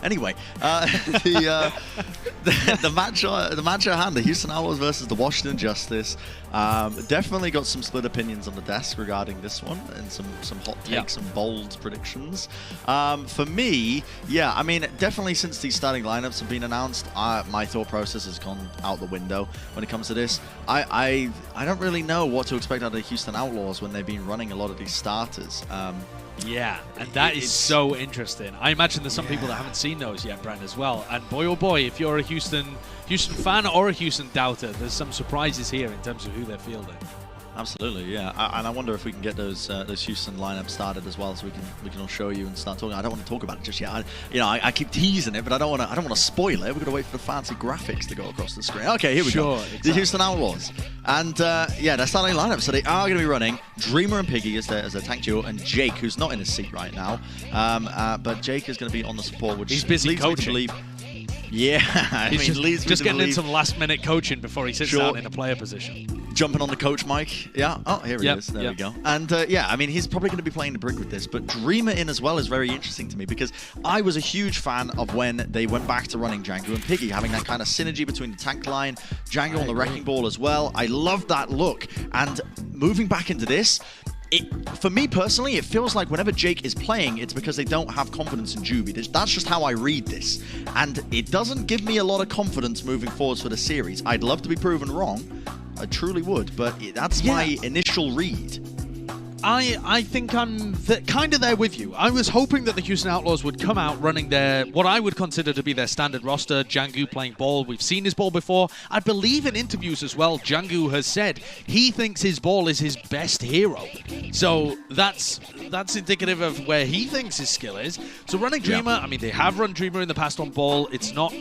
Anyway, the match at hand, the Houston Outlaws versus the Washington Justice. Definitely got some split opinions on the desk regarding this one, and some hot takes and bold predictions. For me, yeah, I mean, definitely since these starting lineups have been announced, my thought process has gone out the window when it comes to this. I don't really know what to expect out of the Houston Outlaws when they've been running a lot of these starters. Yeah, and that is so interesting. I imagine there's some people that haven't seen those yet, Brent, as well. And boy, oh boy, if you're a Houston fan or a Houston doubter, there's some surprises here in terms of who they're fielding. Absolutely, yeah, and I wonder if we can get those Houston lineups started as well, so we can all show you and start talking. I don't want to talk about it just yet. I keep teasing it, but I don't want to spoil it. We're gonna wait for the fancy graphics to go across the screen. Okay, here we go. Exactly. The Houston Outlaws, and yeah, they're starting lineup. So they are gonna be running Dreamer and Piggy as their tank duo, and Jake, who's not in his seat right now, but Jake is gonna be on the support, which he's busy coaching. Yeah, I mean, just getting in some last-minute coaching before he sits down in a player position. Jumping on the coach mic. Yeah. Oh, here he is. There we go. And yeah, I mean, he's probably going to be playing the brick with this, but Dreamer in as well is very interesting to me because I was a huge fan of when they went back to running Django and Piggy, having that kind of synergy between the tank line, Django on the wrecking ball as well. I loved that look. And moving back into this, for me personally, it feels like whenever Jake is playing, it's because they don't have confidence in Juby. That's just how I read this. And it doesn't give me a lot of confidence moving forwards for the series. I'd love to be proven wrong. I truly would, but that's my initial read. I think I'm kind of there with you. I was hoping that the Houston Outlaws would come out running what I would consider to be their standard roster. Django playing ball. We've seen his ball before. I believe in interviews as well, Django has said he thinks his ball is his best hero. So that's indicative of where he thinks his skill is. So running Dreamer, I mean, they have run Dreamer in the past on ball. It's not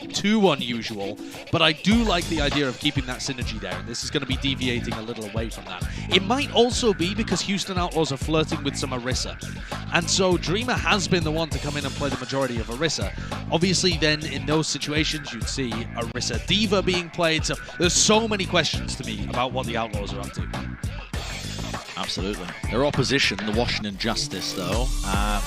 too unusual, but I do like the idea of keeping that synergy there, and this is going to be deviating a little away from that. It might also be because Houston Outlaws are flirting with some Orisa, and so Dreamer has been the one to come in and play the majority of Orisa. Obviously then in those situations you'd see Orisa Diva being played, so there's so many questions to me about what the Outlaws are up to. Absolutely. Their opposition, the Washington Justice, though,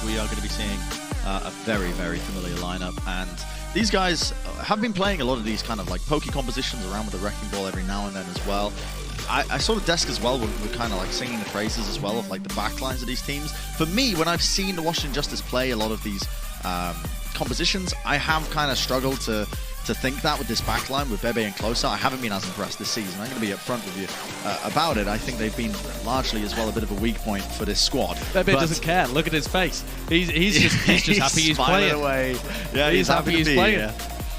we are going to be seeing a very, very familiar lineup, and these guys have been playing a lot of these kind of like pokey compositions around with the wrecking ball every now and then as well. I saw the desk as well, we're kind of like singing the praises as well of like the backlines of these teams. For me, when I've seen the Washington Justice play a lot of these compositions, I have kind of struggled to think that with this backline with Bebe and Closer. I haven't been as impressed this season. I'm going to be upfront with you about it. I think they've been largely as well a bit of a weak point for this squad. Bebe doesn't care. Look at his face. He's just happy he's playing. Away. Yeah, he's happy he's playing. Here.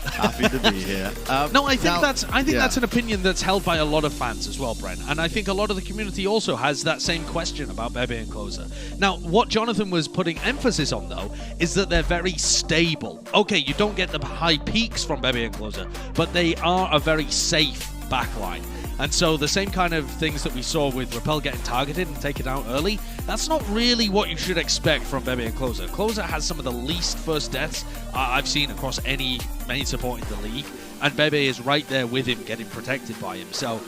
Happy to be here. No, I think that's an opinion that's held by a lot of fans as well, Brent. And I think a lot of the community also has that same question about Bebe and Closer. Now, what Jonathan was putting emphasis on, though, is that they're very stable. Okay, you don't get the high peaks from Bebe and Closer, but they are a very safe backline. And so the same kind of things that we saw with Repel getting targeted and taken out early, that's not really what you should expect from Bebe and Closer. Closer has some of the least first deaths I've seen across any main support in the league, and Bebe is right there with him, getting protected by him. So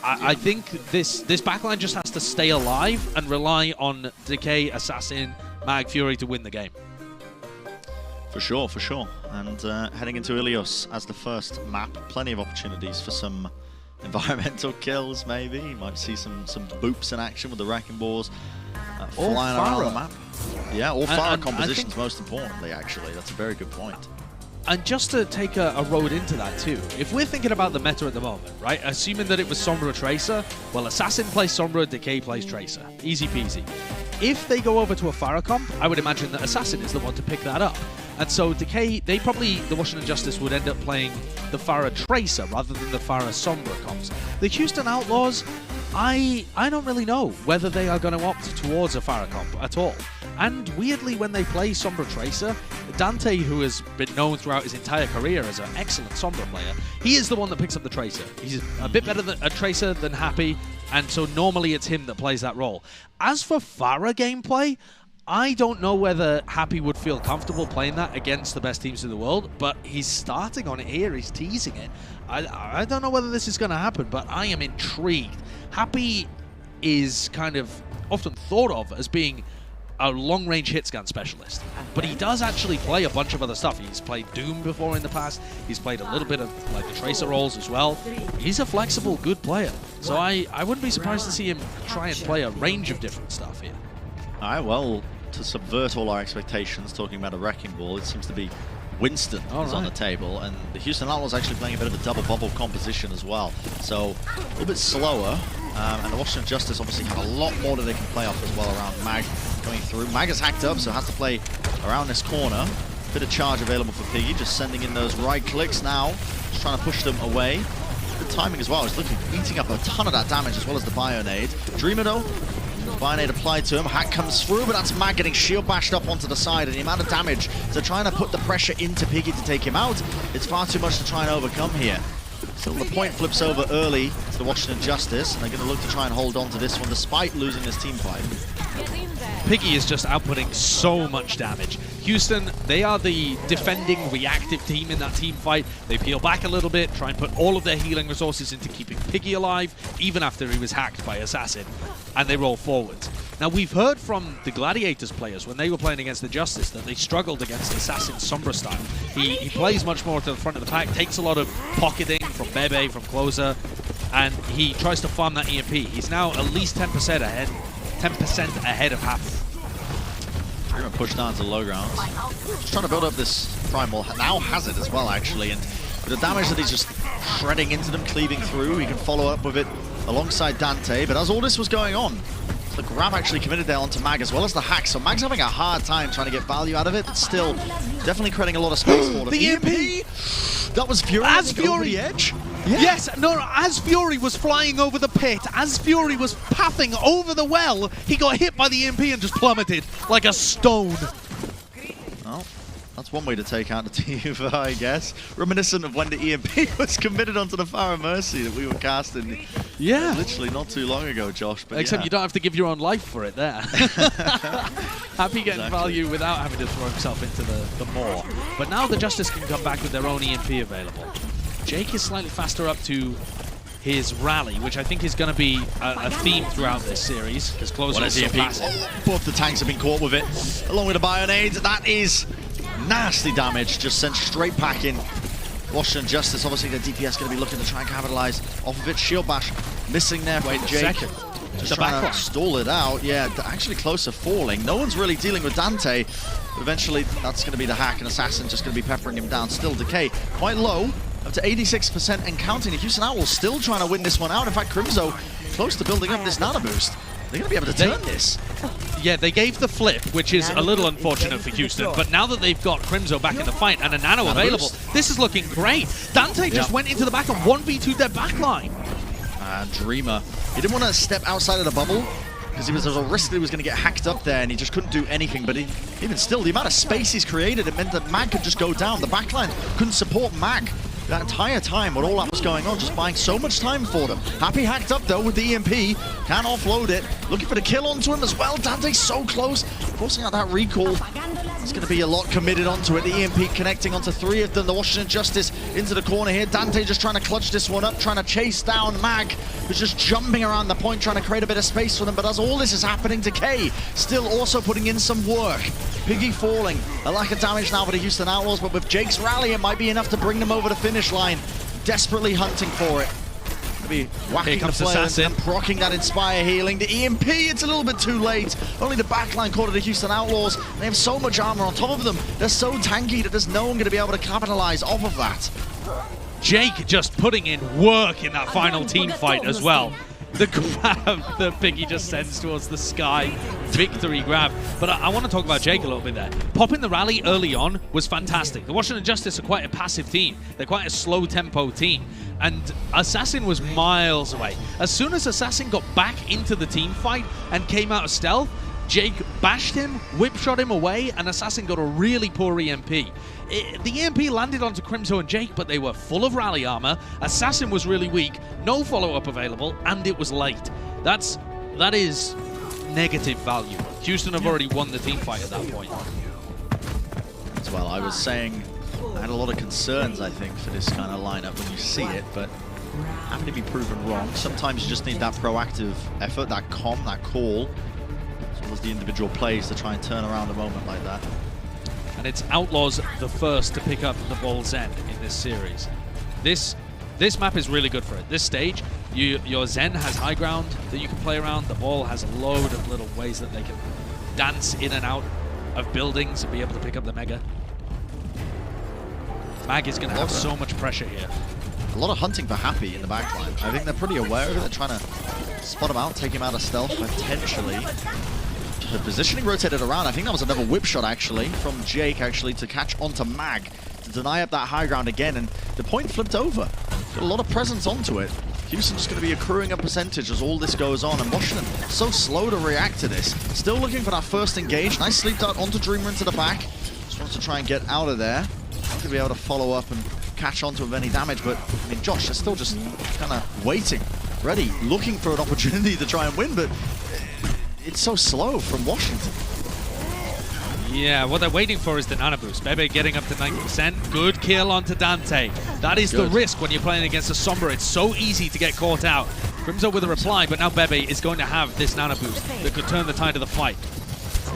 I think this backline just has to stay alive and rely on Decay, Assassin, Mag, Fury to win the game. For sure, for sure. And heading into Ilios as the first map, plenty of opportunities for some environmental kills, maybe. You might see some boops in action with the wrecking balls flying around the map. Yeah, all Farah compositions, most importantly, actually. That's a very good point. And just to take a road into that too, if we're thinking about the meta at the moment, right, assuming that it was Sombra Tracer, well, Assassin plays Sombra, Decay plays Tracer. Easy peasy. If they go over to a Farah comp, I would imagine that Assassin is the one to pick that up. And so Decay, the Washington Justice would end up playing the Farah Tracer rather than the Farah Sombra comps. The Houston Outlaws, I don't really know whether they are going to opt towards a Farah comp at all. And weirdly, when they play Sombra Tracer, Dante, who has been known throughout his entire career as an excellent Sombra player, he is the one that picks up the Tracer. He's a bit better than a Tracer than Happy, and so normally it's him that plays that role. As for Farah gameplay, I don't know whether Happy would feel comfortable playing that against the best teams in the world, but he's starting on it here, he's teasing it. I don't know whether this is going to happen, but I am intrigued. Happy is kind of often thought of as being a long-range hit scan specialist, but he does actually play a bunch of other stuff. He's played Doom before in the past. He's played a little bit of like the Tracer roles as well. He's a flexible, good player. So I wouldn't be surprised to see him try and play a range of different stuff here. All right, well, to subvert all our expectations, talking about a wrecking ball, it seems to be Winston is on the table, and the Houston Outlaws actually playing a bit of a double bubble composition as well. So a little bit slower, and the Washington Justice obviously have a lot more that they can play off as well around Mag going through. Mag is hacked up, so has to play around this corner. Bit of charge available for Piggy, just sending in those right clicks now, just trying to push them away. Good timing as well. He's looking, eating up a ton of that damage as well as the Bionade. Dreamer though, Bionade applied to him, hack comes through, but that's Mag getting shield bashed up onto the side, and the amount of damage, so trying to put the pressure into Piggy to take him out, it's far too much to try and overcome here. Still the point flips over early to the Washington Justice, and they're going to look to try and hold on to this one despite losing this team fight. Piggy is just outputting so much damage. Houston, they are the defending, reactive team in that team fight. They peel back a little bit, try and put all of their healing resources into keeping Piggy alive, even after he was hacked by Assassin, and they roll forwards. Now, we've heard from the Gladiators players when they were playing against the Justice that they struggled against Assassin's Sombra style. He plays much more to the front of the pack, takes a lot of pocketing from Bebe, from closer, and he tries to farm that EMP. He's now at least 10% ahead. 10% ahead of half. We're going to push down to low ground. Just trying to build up this Primal. Now has it as well, actually. And with the damage that he's just shredding into them, cleaving through, he can follow up with it alongside Dante. But as all this was going on, the grab actually committed there onto Mag as well as the hack. So Mag's having a hard time trying to get value out of it, but still definitely creating a lot of space for him. The EMP! That was Fury as Fury over the edge. Yeah. Yes, no, as Fury was flying over the pit, as Fury was pathing over the well, he got hit by the EMP and just plummeted like a stone. Well, that's one way to take out the Tiva, I guess. Reminiscent of when the EMP was committed onto the Fire Mercy that we were casting. Yeah. Literally not too long ago, Josh. But except you don't have to give your own life for it there. Happy getting value without having to throw himself into the maw. But now the Justice can come back with their own EMP available. Jake is slightly faster up to his rally, which I think is going to be a theme throughout this series, because closer is so massive. Both the tanks have been caught with it, along with the Bionade. That is nasty damage, just sent straight packing. Washington Justice, obviously the DPS going to be looking to try and capitalize off of it. Shield bash missing there. Wait a Jake second. just trying to stall it out. Yeah, actually closer falling. No one's really dealing with Dante. But eventually, that's going to be the hack, and Assassin just going to be peppering him down. Still Decay quite low, up to 86% and counting. The Houston Outlaws still trying to win this one out. In fact, Crimzo close to building up this nano boost. They're going to be able to turn this. Yeah, they gave the flip, which is a little unfortunate for Houston, but now that they've got Crimzo back in the fight and a nano available, this is looking great. Dante just went into the back and 1v2'd their backline. Dreamer, he didn't want to step outside of the bubble because there was a risk that he was going to get hacked up there and he just couldn't do anything, but even still, the amount of space he's created, it meant that Mag could just go down. The backline couldn't support Mag that entire time when all that was going on, just buying so much time for them. Happy hacked up though with the EMP, can't offload it, looking for the kill onto him as well. Dante's so close, forcing out that recall. It's going to be a lot committed onto it. The EMP connecting onto three of them. The Washington Justice into the corner here. Dante just trying to clutch this one up, trying to chase down Mag, who's just jumping around the point, trying to create a bit of space for them. But as all this is happening, Decay still also putting in some work. Piggy falling, a lack of damage now for the Houston Outlaws, but with Jake's rally, it might be enough to bring them over the finish line. Desperately hunting for it. Be whacking the flares and proccing that Inspire healing. The EMP, it's a little bit too late. Only the backline caught of the Houston Outlaws. They have so much armor on top of them. They're so tanky that there's no one going to be able to capitalize off of that. Jake just putting in work in that final team fight as well. The grab that Piggy just sends towards the sky. Victory grab. But I want to talk about Jake a little bit there. Popping the rally early on was fantastic. The Washington Justice are quite a passive team. They're quite a slow tempo team. And Assassin was miles away. As soon as Assassin got back into the team fight and came out of stealth, Jake bashed him, whip shot him away, and Assassin got a really poor EMP. The EMP landed onto Crimzo and Jake, but they were full of rally armor. Assassin was really weak, no follow-up available, and it was late. That is negative value. Houston have already won the team fight at that point. As well, I was saying I had a lot of concerns, I think, for this kind of lineup when you see it, but having to be proven wrong. Sometimes you just need that proactive effort, that calm, that call. well as the individual plays to try and turn around a moment like that. And it's Outlaws the first to pick up the ball Zen in this series. This map is really good for it. This stage, your Zen has high ground that you can play around. The ball has a load of little ways that they can dance in and out of buildings and be able to pick up the Mega. Mag is going to have so much pressure here. A lot of hunting for Happy in the backline. I think they're pretty aware of it. They're trying to spot him out, take him out of stealth, potentially. The positioning rotated around. I think that was another whip shot, actually, from Jake, actually, to catch onto Mag, to deny up that high ground again, and the point flipped over. Got a lot of presence onto it. Houston just going to be accruing a percentage as all this goes on, and Washington so slow to react to this. Still looking for that first engage. Nice sleep dart onto Dreamer into the back. Just wants to try and get out of there. Not going to be able to follow up and catch onto him with any damage, but I mean, Josh, they're still just kind of waiting, ready, looking for an opportunity to try and win, but it's so slow from Washington. Yeah, what they're waiting for is the nano boost. Bebe getting up to 90%. Good kill onto Dante. That is the risk when you're playing against a Sombra. It's so easy to get caught out. Crimzo with a reply, but now Bebe is going to have this nano boost that could turn the tide of the fight.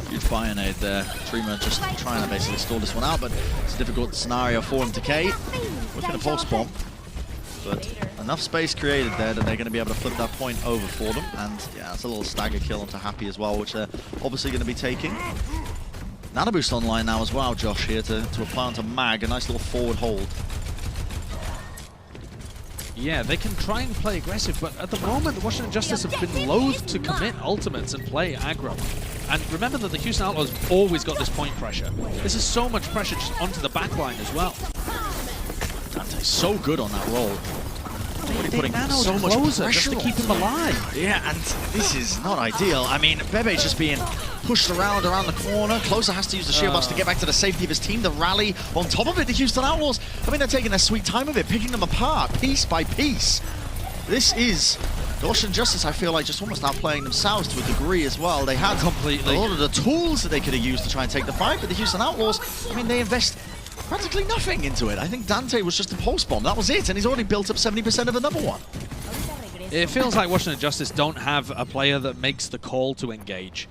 Huge fire nade there. Dreamer just trying to basically stall this one out, but it's a difficult scenario for him to K. Looking at false bomb, but enough space created there that they're going to be able to flip that point over for them. And yeah, it's a little stagger kill onto Happy as well, which they're obviously going to be taking. Nano boost online now as well, Josh, here to apply onto Mag. A nice little forward hold. Yeah, they can try and play aggressive, but at the moment, the Washington Justice have been loath to commit ultimates and play aggro. And remember that the Houston Outlaws have always got this point pressure. This is so much pressure just onto the backline as well. Dante's so good on that roll. Already putting so much pressure just to keep him alive. Yeah, and this is not ideal. I mean, Bebe's just being pushed around the corner. Closer has to use the shield box to get back to the safety of his team. The rally on top of it, the Houston Outlaws. I mean, they're taking their sweet time of it, picking them apart piece by piece. This is Washington Justice, I feel like, just almost outplaying themselves to a degree as well. They had a lot of the tools that they could have used to try and take the fight, but the Houston Outlaws, I mean, they invest practically nothing into it. I think Dante was just a pulse bomb. That was it, and he's already built up 70% of another one. It feels like Washington Justice don't have a player that makes the call to engage.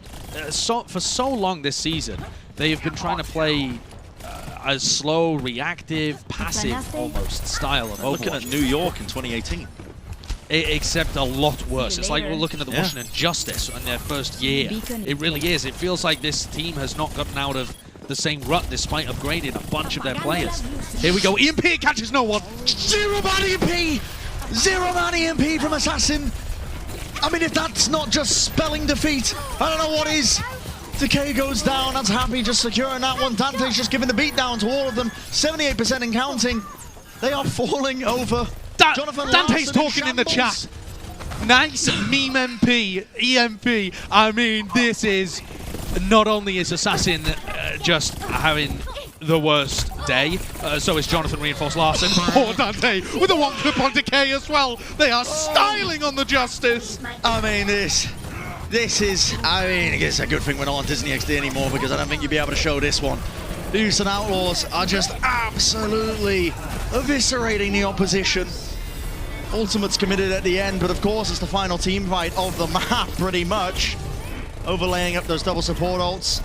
For so long this season, they have been trying to play a slow, reactive, passive almost style of Overwatch. Looking at New York in 2018. Except a lot worse. It's like we're looking at the Washington Justice in their first year. It really is. It feels like this team has not gotten out of the same rut despite upgrading a bunch of their players. Here we go. EMP catches no one. Zero man EMP! Zero man EMP from Assassin. I mean, if that's not just spelling defeat, I don't know what is. Decay goes down. That's Happy just securing that one. Dante's just giving the beat down to all of them. 78% and counting. They are falling over. Dante's talking in the chat. Nice meme MP, EMP. I mean, this is not only is Assassin just having the worst day, so is Jonathan Reinforced Larson. Poor Dante with a one clip on Decay as well. They are styling on the Justice. I mean, this is, I mean, it's a good thing we're not on Disney XD anymore, because I don't think you'd be able to show this one. The Houston Outlaws are just absolutely eviscerating the opposition. Ultimate's committed at the end, but of course it's the final team fight of the map, pretty much. Overlaying up those double support ults.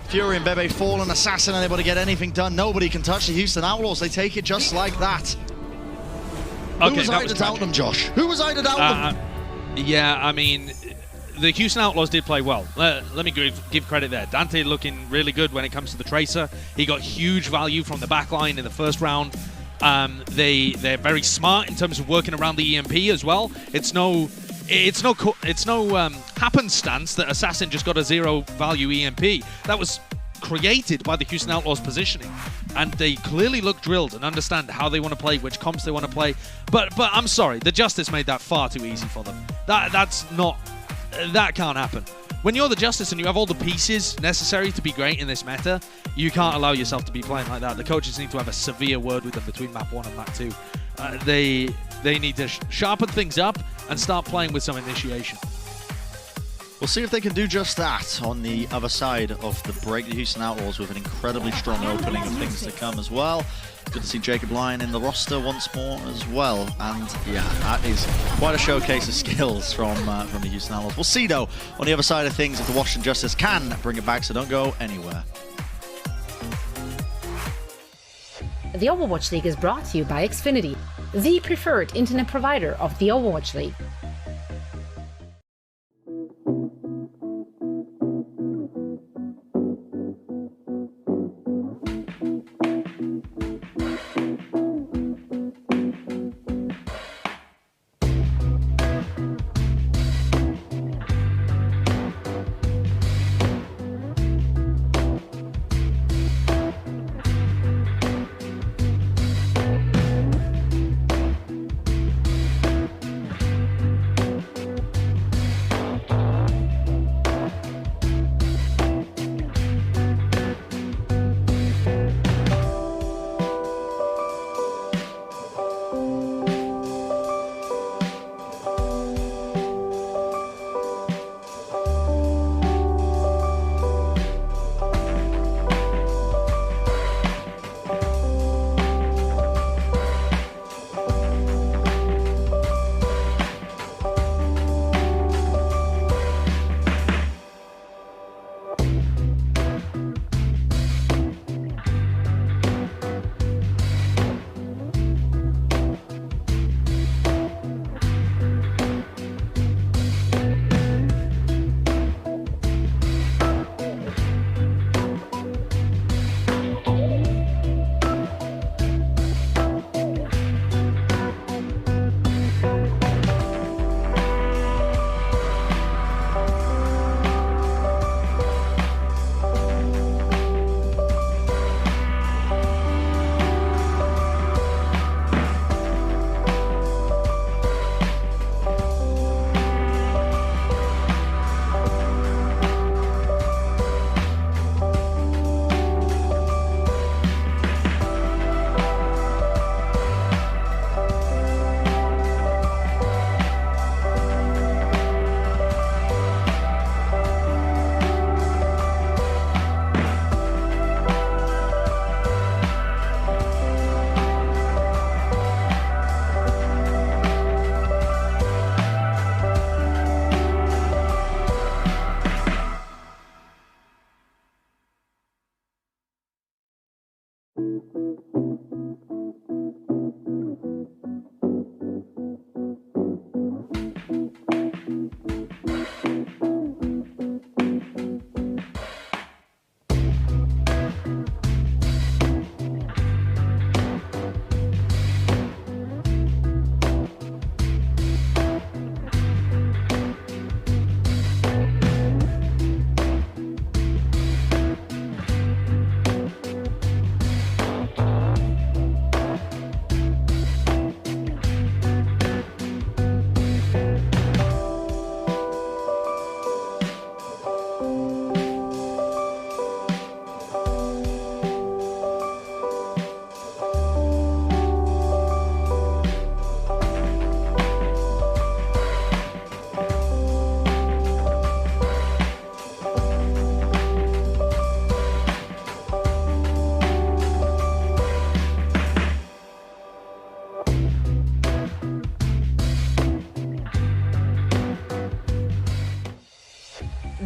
Fury and Bebe fall, and Assassin unable to get anything done. Nobody can touch the Houston Outlaws. They take it just like that. Okay, Who was I to doubt them, Josh? Who was I to doubt them? Yeah, I mean, the Houston Outlaws did play well. Let me give credit there. Dante looking really good when it comes to the Tracer. He got huge value from the backline in the first round. They're very smart in terms of working around the EMP as well. It's no happenstance that Assassin just got a zero value EMP. That was created by the Houston Outlaws positioning, and they clearly look drilled and understand how they want to play, which comps they want to play. But I'm sorry, the Justice made that far too easy for them. That can't happen. When you're the Justice and you have all the pieces necessary to be great in this meta, you can't allow yourself to be playing like that. The coaches need to have a severe word with them between map 1 and map 2. They need to sharpen things up and start playing with some initiation. We'll see if they can do just that on the other side of the break. The Houston Outlaws with an incredibly strong opening of things to come as well. Good to see Jacob Lyon in the roster once more as well. And yeah, that is quite a showcase of skills from the Houston Outlaws. We'll see though on the other side of things if the Washington Justice can bring it back, so don't go anywhere. The Overwatch League is brought to you by Xfinity, the preferred internet provider of the Overwatch League.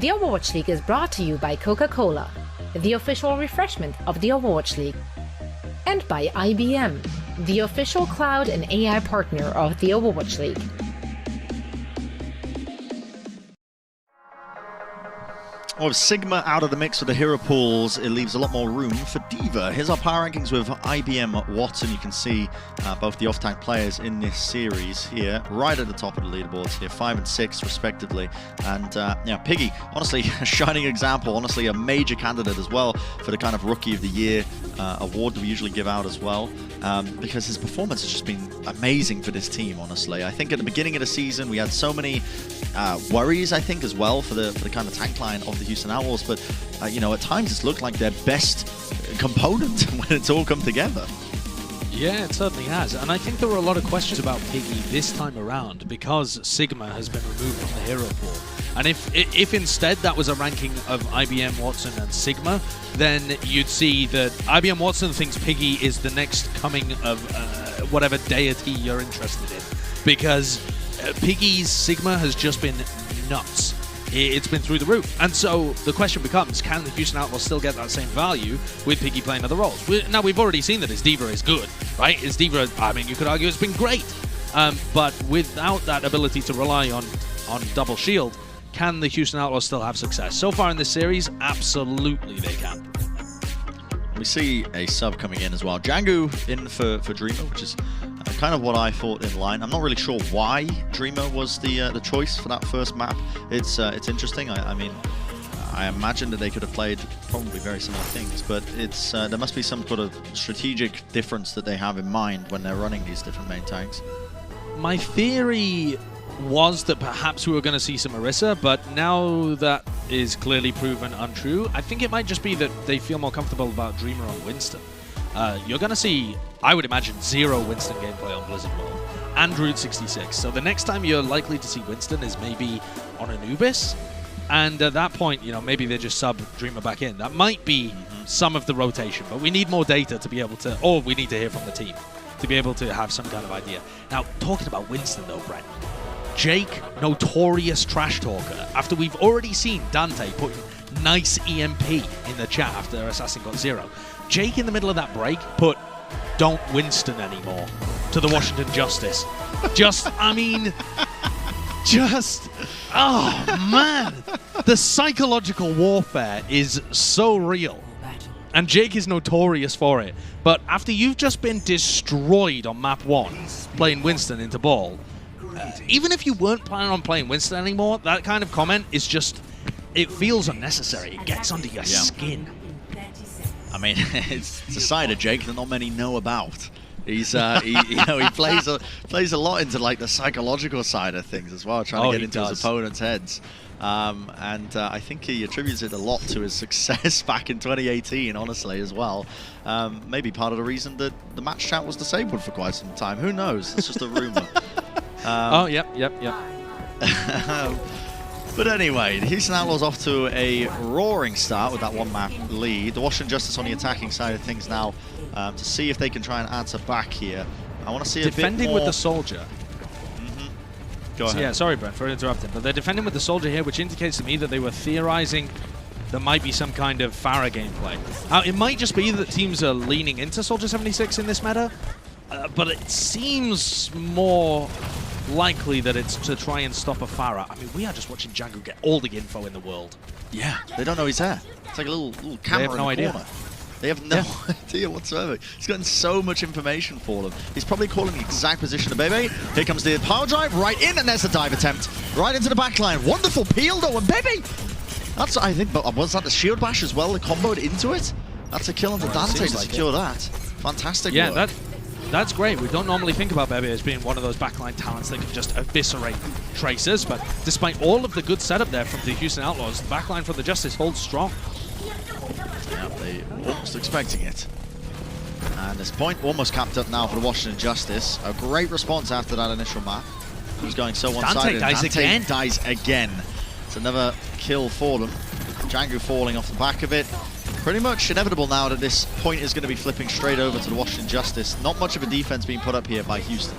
The Overwatch League is brought to you by Coca-Cola, the official refreshment of the Overwatch League, and by IBM, the official cloud and AI partner of the Overwatch League. Well, with Sigma out of the mix with the hero pools, it leaves a lot more room for D.Va. Here's our power rankings with IBM Watson. You can see both the off-tank players in this series here, right at the top of the leaderboards here, 5 and 6 respectively. And yeah, Piggy, honestly, a shining example, honestly a major candidate as well for the kind of Rookie of the Year award that we usually give out as well, because his performance has just been amazing for this team, honestly. I think at the beginning of the season, we had so many worries, I think, as well for the kind of tank line of the Houston Outlaws, but you know, at times it's looked like their best component when it's all come together. Yeah, it certainly has, and I think there were a lot of questions about Piggy this time around because Sigma has been removed from the hero pool. And if instead that was a ranking of IBM, Watson, and Sigma, then you'd see that IBM Watson thinks Piggy is the next coming of whatever deity you're interested in. Because Piggy's Sigma has just been nuts. It's been through the roof. And so the question becomes, can the Houston Outlaws still get that same value with Piggy playing other roles? Now, we've already seen that his D.Va is good, right? His D.Va, I mean, you could argue it's been great. But without that ability to rely on double shield, can the Houston Outlaws still have success? So far in this series, absolutely they can. We see a sub coming in as well. Django in for Dreamer, which is kind of what I thought in line. I'm not really sure why Dreamer was the choice for that first map. It's interesting. I mean, I imagine that they could have played probably very similar things, but it's there must be some sort of strategic difference that they have in mind when they're running these different main tanks. My theory was that perhaps we were going to see some Orisa, but now that is clearly proven untrue. I think it might just be that they feel more comfortable about Dreamer on Winston. You're going to see, I would imagine, 0 Winston gameplay on Blizzard World and Route 66. So the next time you're likely to see Winston is maybe on Anubis. And at that point, you know, maybe they just sub Dreamer back in. That might be some of the rotation, but we need more data to be able to, or we need to hear from the team to be able to have some kind of idea. Now, talking about Winston though, Brent, Jake, notorious trash talker, after we've already seen Dante put nice EMP in the chat after Assassin got 0. Jake in the middle of that break put "Don't Winston anymore" to the Washington Justice. Oh man, the psychological warfare is so real. And Jake is notorious for it. But after you've just been destroyed on map 1, playing Winston into ball, even if you weren't planning on playing Winston anymore, that kind of comment is just, it feels unnecessary. It gets under your skin. I mean, it's a side of Jake that not many know about. He's he plays a lot into like the psychological side of things as well, trying to get into his opponents' heads. I think he attributes it a lot to his success back in 2018, honestly, as well. Maybe part of the reason that the match chat was disabled for quite some time. Who knows? It's just a rumor. Yep. But anyway, the Houston Outlaws off to a roaring start with that 1-map lead. The Washington Justice on the attacking side of things now to see if they can try and answer back here. I want to see a bit more... Defending with the Soldier. Go ahead. So yeah, sorry, Brent, for interrupting, but they're defending with the Soldier here, which indicates to me that they were theorizing there might be some kind of Pharah gameplay. It might just be that teams are leaning into Soldier 76 in this meta, but it seems more likely that it's to try and stop a Pharah. I mean, we are just watching Django get all the info in the world. Yeah, they don't know he's there. It's like a little camera in the corner. They have no idea whatsoever. He's gotten so much information for them. He's probably calling the exact position of Bebe. Here comes the power drive right in, and there's the dive attempt. Right into the backline. Wonderful peel, though, and Bebe! That's, I think, but was that the shield bash as well? They comboed into it? That's a kill onto Dante to secure that. Fantastic work. Yeah, that's great. We don't normally think about Bebe as being one of those backline talents that can just eviscerate Tracers, but despite all of the good setup there from the Houston Outlaws, the backline for the Justice holds strong. Yeah, they almost expecting it. And this point almost capped up now for the Washington Justice. A great response after that initial map. It was going so one-sided. Dante dies again. It's another kill for them. Django falling off the back of it. Pretty much inevitable now that this point is going to be flipping straight over to the Washington Justice. Not much of a defense being put up here by Houston.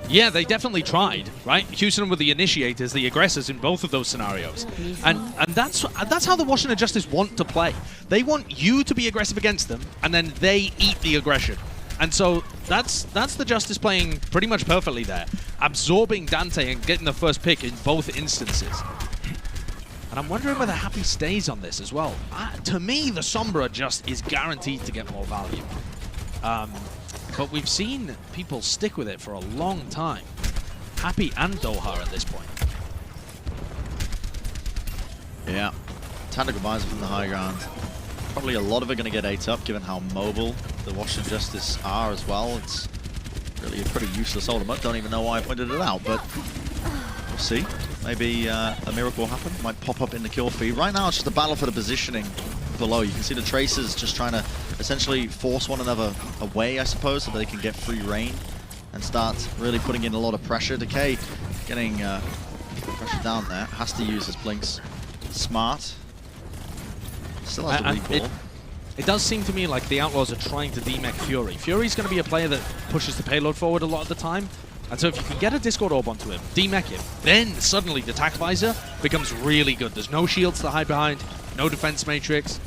Yeah, they definitely tried, right? Houston were the initiators, the aggressors in both of those scenarios. And that's how the Washington Justice want to play. They want you to be aggressive against them, and then they eat the aggression. And so that's the Justice playing pretty much perfectly there, absorbing Dante and getting the first pick in both instances. And I'm wondering whether Happy stays on this as well. To me, the Sombra just is guaranteed to get more value. But we've seen people stick with it for a long time. Happy and Doha at this point. Yeah. Tactical visor from the high ground. Probably a lot of it going to get ate up, given how mobile the Washington Justice are as well. It's really a pretty useless ultimate. Don't even know why I pointed it out, but we'll see. Maybe a miracle will happen. Might pop up in the kill feed. Right now, it's just a battle for the positioning below. You can see the Tracers just trying to essentially force one another away, I suppose, so they can get free reign and start really putting in a lot of pressure. Decay getting Pressure down there. Has to use his blinks. Smart. Still has the recall. It does seem to me like the Outlaws are trying to demech Fury. Fury's going to be a player that pushes the payload forward a lot of the time. And so if you can get a Discord orb onto him, demech him, then suddenly the attack visor becomes really good. There's no shields to hide behind, no defense matrix.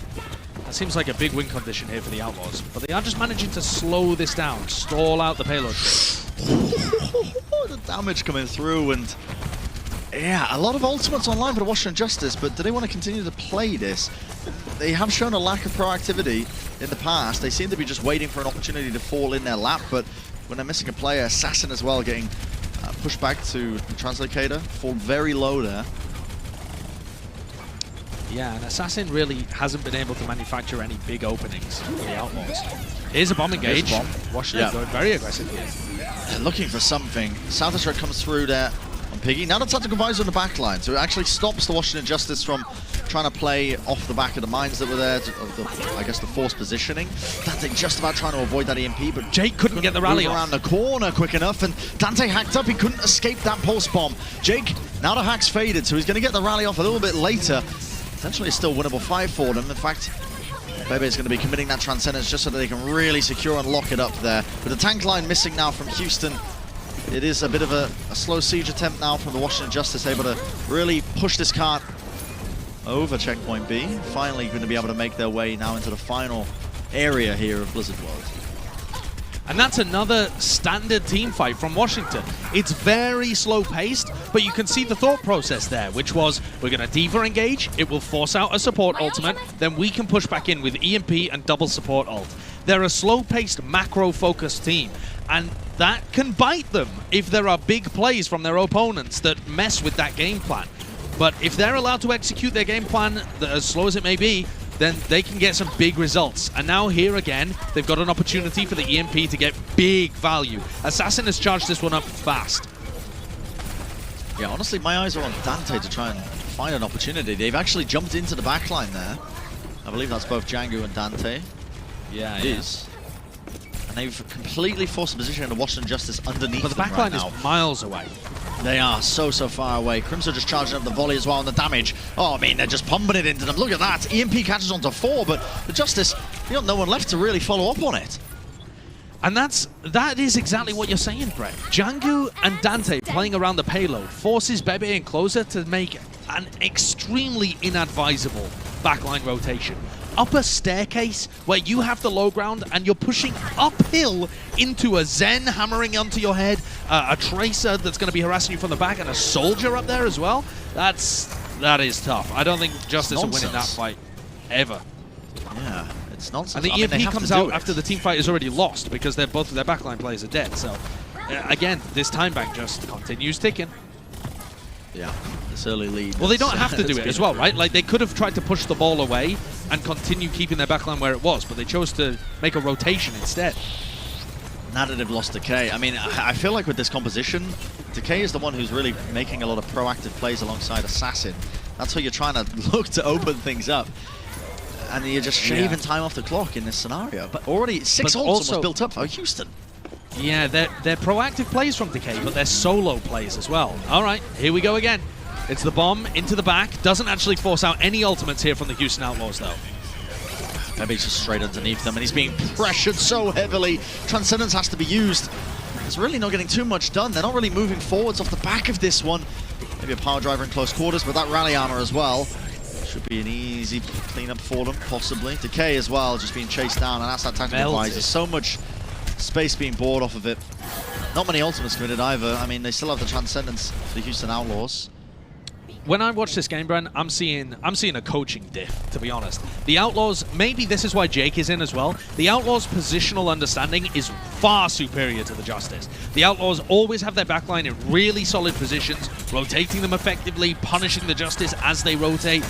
That seems like a big win condition here for the Outlaws. But they are just managing to slow this down, stall out the payload. The damage coming through, and yeah, a lot of ultimates online for the Washington Justice, but do they want to continue to play this? They have shown a lack of proactivity in the past. They seem to be just waiting for an opportunity to fall in their lap, but when they're missing a player, Assassin as well getting pushed back to the Translocator, fall very low there. Yeah, and Assassin really hasn't been able to manufacture any big openings for the Outlaws. Here's a bomb engage. Washington going very aggressive here. They're looking for something. South Threat comes through there on Piggy. Now the tactical visor on the back line, so it actually stops the Washington Justice from trying to play off the back of the mines that were there, I guess the forced positioning. Dante just about trying to avoid that EMP, but Jake couldn't get the rally off. Around the corner quick enough, and Dante hacked up. He couldn't escape that pulse bomb. Jake, now the hack's faded, so he's going to get the rally off a little bit later. Essentially, it's still winnable fight for them. In fact, Bebe is going to be committing that Transcendence just so that they can really secure and lock it up there. With the tank line missing now from Houston, it is a bit of a slow siege attempt now from the Washington Justice, able to really push this cart over checkpoint B. Finally going to be able to make their way now into the final area here of Blizzard World. And that's another standard team fight from Washington. It's very slow paced, but you can see the thought process there, which was, we're going to D.Va engage, it will force out a support ultimate, then we can push back in with EMP and double support ult. They're a slow paced, macro focused team, and that can bite them if there are big plays from their opponents that mess with that game plan. But if they're allowed to execute their game plan, as slow as it may be, then they can get some big results. And now here again, they've got an opportunity for the EMP to get big value. Assassin has charged this one up fast. Yeah, honestly, my eyes are on Dante to try and find an opportunity. They've actually jumped into the backline there. I believe that's both Django and Dante. Yeah, it is. And they've completely forced the position of the Washington Justice underneath them. But the backline is miles away. They are so far away. Crimson just charging up the volley as well, and the damage. Oh, I mean, they're just pumping it into them. Look at that. EMP catches onto 4, but the Justice, you got no one left to really follow up on it. And that is exactly what you're saying, Brett. Django and Dante playing around the payload forces Bebe and Closer to make an extremely inadvisable backline rotation. Up a staircase where you have the low ground and you're pushing uphill into a Zen hammering onto your head, a Tracer that's going to be harassing you from the back, and a Soldier up there as well. That is tough. I don't think Justice are winning that fight ever. Yeah, it's nonsense. And the EMP comes out after the team fight is already lost because both of their backline players are dead. So again, this time bank just continues ticking. Yeah, this early lead. Well, they don't have to do it as well, right? Like, they could have tried to push the ball away and continue keeping their backline where it was, but they chose to make a rotation instead. Now that they've lost Decay, I mean, I feel like with this composition, Decay is the one who's really making a lot of proactive plays alongside Assassin. That's how you're trying to look to open things up. And you're just shaving time off the clock in this scenario. But already 6 ults almost built up for Houston. Yeah, they're proactive plays from Decay, but they're solo plays as well. All right, here we go again. It's the bomb into the back. Doesn't actually force out any ultimates here from the Houston Outlaws, though. Bebe's just straight underneath them, and he's being pressured so heavily. Transcendence has to be used. It's really not getting too much done. They're not really moving forwards off the back of this one. Maybe a power driver in close quarters, but that rally armor as well should be an easy cleanup for them, possibly. Decay as well, just being chased down, and that's that tactical visor. So much space being bored off of it. Not many ultimates committed either. I mean, they still have the Transcendence for the Houston Outlaws. When I watch this game, Bren, I'm seeing a coaching diff, to be honest. The Outlaws, maybe this is why Jake is in as well. The Outlaws' positional understanding is far superior to the Justice. The Outlaws always have their backline in really solid positions, rotating them effectively, punishing the Justice as they rotate.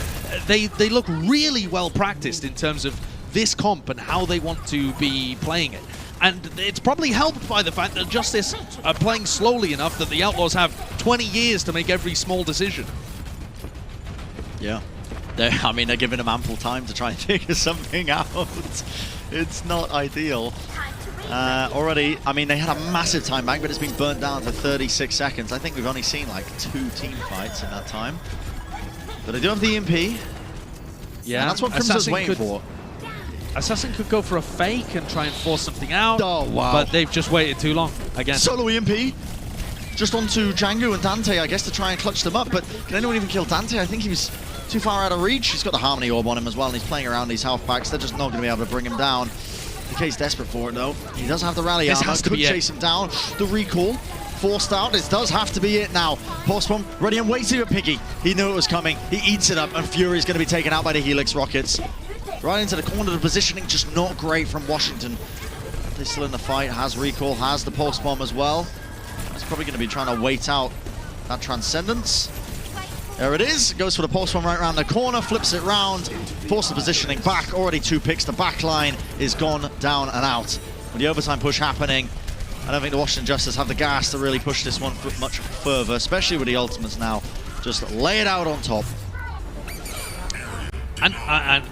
They look really well practiced in terms of this comp and how they want to be playing it. And it's probably helped by the fact that Justice are playing slowly enough that the Outlaws have 20 years to make every small decision. Yeah. I mean, they're giving them ample time to try and figure something out. It's not ideal. Already, I mean, they had a massive time bank, but it's been burnt down to 36 seconds. I think we've only seen like 2 team fights in that time. But they do have the EMP. Yeah, and that's what Crimson's waiting for. Assassin could go for a fake and try and force something out. Oh, wow. But they've just waited too long again. Solo EMP. Just onto Chengdu and Dante, I guess, to try and clutch them up. But can anyone even kill Dante? I think he was too far out of reach. He's got the Harmony Orb on him as well, and he's playing around these half packs. They're just not going to be able to bring him down. DK's desperate for it, though. He does have the rally armor. Could chase him down. The recall. Forced out. This does have to be it now. Pulse Bomb ready and waiting for Piggy. He knew it was coming. He eats it up, and Fury's going to be taken out by the Helix rockets. Right into the corner. The positioning just not great from Washington. They're still in the fight. Has recall. Has the Pulse Bomb as well. He's probably going to be trying to wait out that Transcendence. There it is. Goes for the Pulse Bomb right around the corner. Flips it round. Force the positioning back. Already 2 picks. The back line is gone down and out. With the overtime push happening, I don't think the Washington Justice have the gas to really push this one much further, especially with the ultimates now. Just lay it out on top. And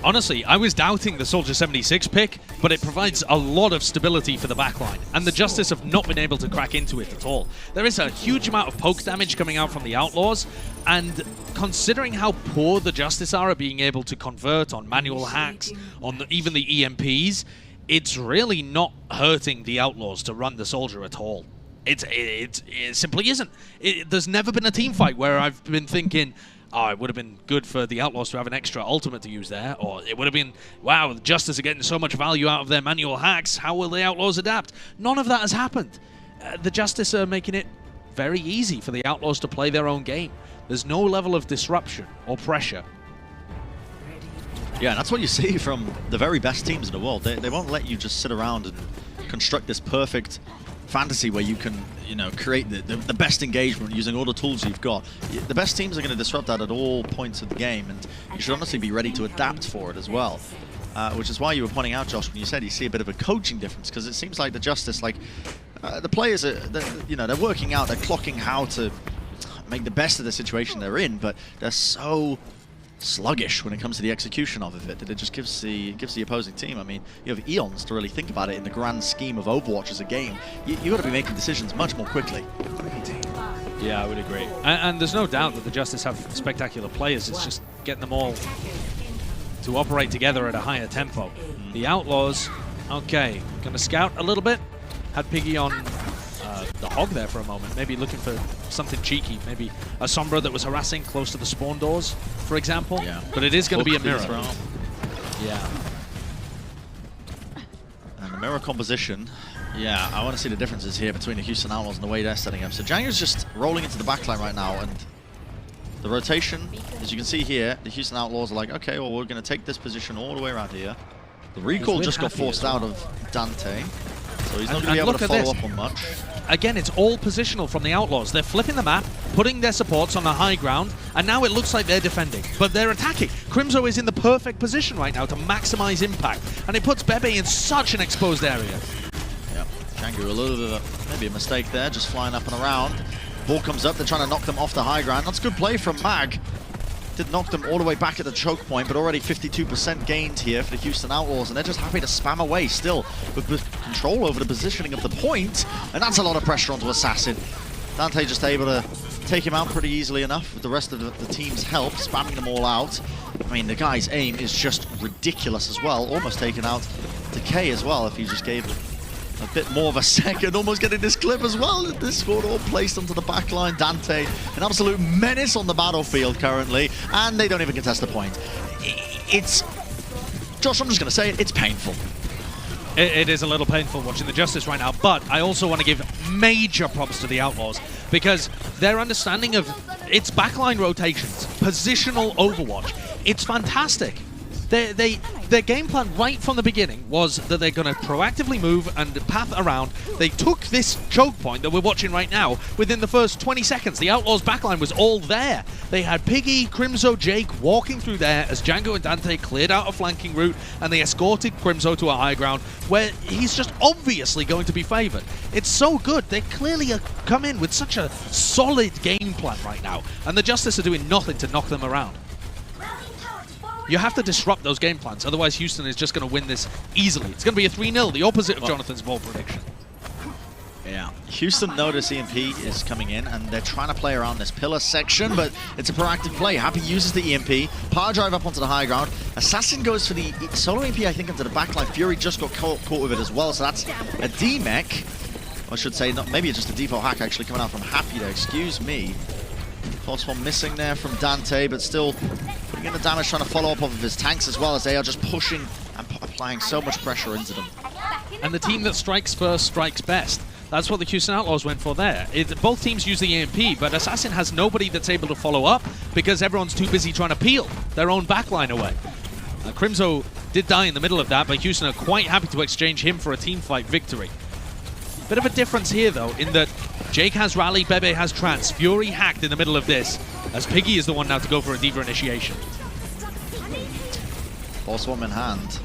honestly, I was doubting the Soldier 76 pick, but it provides a lot of stability for the backline, and the Justice have not been able to crack into it at all. There is a huge amount of poke damage coming out from the Outlaws, and considering how poor the Justice are at being able to convert on manual hacks, on even the EMPs, it's really not hurting the Outlaws to run the Soldier at all. It simply isn't. There's never been a team fight where I've been thinking, oh, it would have been good for the Outlaws to have an extra ultimate to use there, or it would have been, wow, the Justice are getting so much value out of their manual hacks, how will the Outlaws adapt? None of that has happened. The Justice are making it very easy for the Outlaws to play their own game. There's no level of disruption or pressure. Yeah, and that's what you see from the very best teams in the world. They won't let you just sit around and construct this perfect fantasy where you can, you know, create the best engagement using all the tools you've got. The best teams are going to disrupt that at all points of the game, and you should honestly be ready to adapt for it as well. Which is why you were pointing out, Josh, when you said you see a bit of a coaching difference, because it seems like the Justice, like, the players are, you know, they're working out, they're clocking how to make the best of the situation they're in, but they're so sluggish when it comes to the execution of it, that it just gives the opposing team, I mean, you have eons to really think about it in the grand scheme of Overwatch as a game. You got to be making decisions much more quickly. Yeah, I would agree. And there's no doubt that the Justice have spectacular players. It's just getting them all to operate together at a higher tempo. The Outlaws, okay, gonna scout a little bit. Had Piggy on the Hog there for a moment, maybe looking for something cheeky, maybe a Sombra that was harassing close to the spawn doors, for example. Yeah. But it is going to be a mirror. Yeah. And the mirror composition, yeah, I want to see the differences here between the Houston Outlaws and the way they're setting up. So Django's just rolling into the backline right now, and the rotation, as you can see here, the Houston Outlaws are like, okay, well, we're going to take this position all the way around here. The recall just got forced out of Dante, so he's not going to be able to follow up on much. Again, it's all positional from the Outlaws. They're flipping the map, putting their supports on the high ground, and now it looks like they're defending, but they're attacking. Crimzo is in the perfect position right now to maximize impact, and it puts Bebe in such an exposed area. Yeah, Django a little bit of maybe a mistake there, just flying up and around. Ball comes up, they're trying to knock them off the high ground. That's good play from Mag. Did knock them all the way back at the choke point, but already 52% gained here for the Houston Outlaws, and they're just happy to spam away still with control over the positioning of the point, and that's a lot of pressure onto Assassin. Dante just able to take him out pretty easily enough with the rest of the team's help, spamming them all out. I mean, the guy's aim is just ridiculous as well, almost taken out Decay as well if he just gave a bit more of a second, almost getting this clip as well. This squad all placed onto the back line. Dante, an absolute menace on the battlefield currently, and they don't even contest the point. It's, Josh, I'm just going to say it, it's painful. It is a little painful watching the Justice right now, but I also want to give major props to the Outlaws, because their understanding of its backline rotations, positional Overwatch, it's fantastic. Their game plan right from the beginning was that they're going to proactively move and path around. They took this choke point that we're watching right now within the first 20 seconds. The Outlaws backline was all there. They had Piggy, Crimzo, Jake walking through there as Django and Dante cleared out a flanking route, and they escorted Crimzo to a high ground where he's just obviously going to be favored. It's so good. They clearly come in with such a solid game plan right now, and the Justice are doing nothing to knock them around. You have to disrupt those game plans, otherwise Houston is just going to win this easily. It's going to be a 3-0, the opposite of Jonathan's ball prediction. Yeah, Houston notice EMP is coming in, and they're trying to play around this pillar section, but it's a proactive play. Happy uses the EMP, power drive up onto the high ground. Assassin goes for the solo EMP, I think, into the backline. Fury just got caught with it as well, so that's a D-mech. I should say, not, maybe just a default hack actually coming out from Happy there, excuse me. Force one missing there from Dante, but still putting in the damage, trying to follow up off of his tanks as well, as they are just pushing and applying so much pressure into them. And the team that strikes first strikes best. That's what the Houston Outlaws went for there. Both teams use the EMP, but Assassin has nobody that's able to follow up because everyone's too busy trying to peel their own backline away. Crimzo did die in the middle of that, but Houston are quite happy to exchange him for a teamfight victory. Bit of a difference here, though, in that Jake has Rally, Bebe has Trance. Fury hacked in the middle of this, as Piggy is the one now to go for a D.Va initiation. Force one in hand.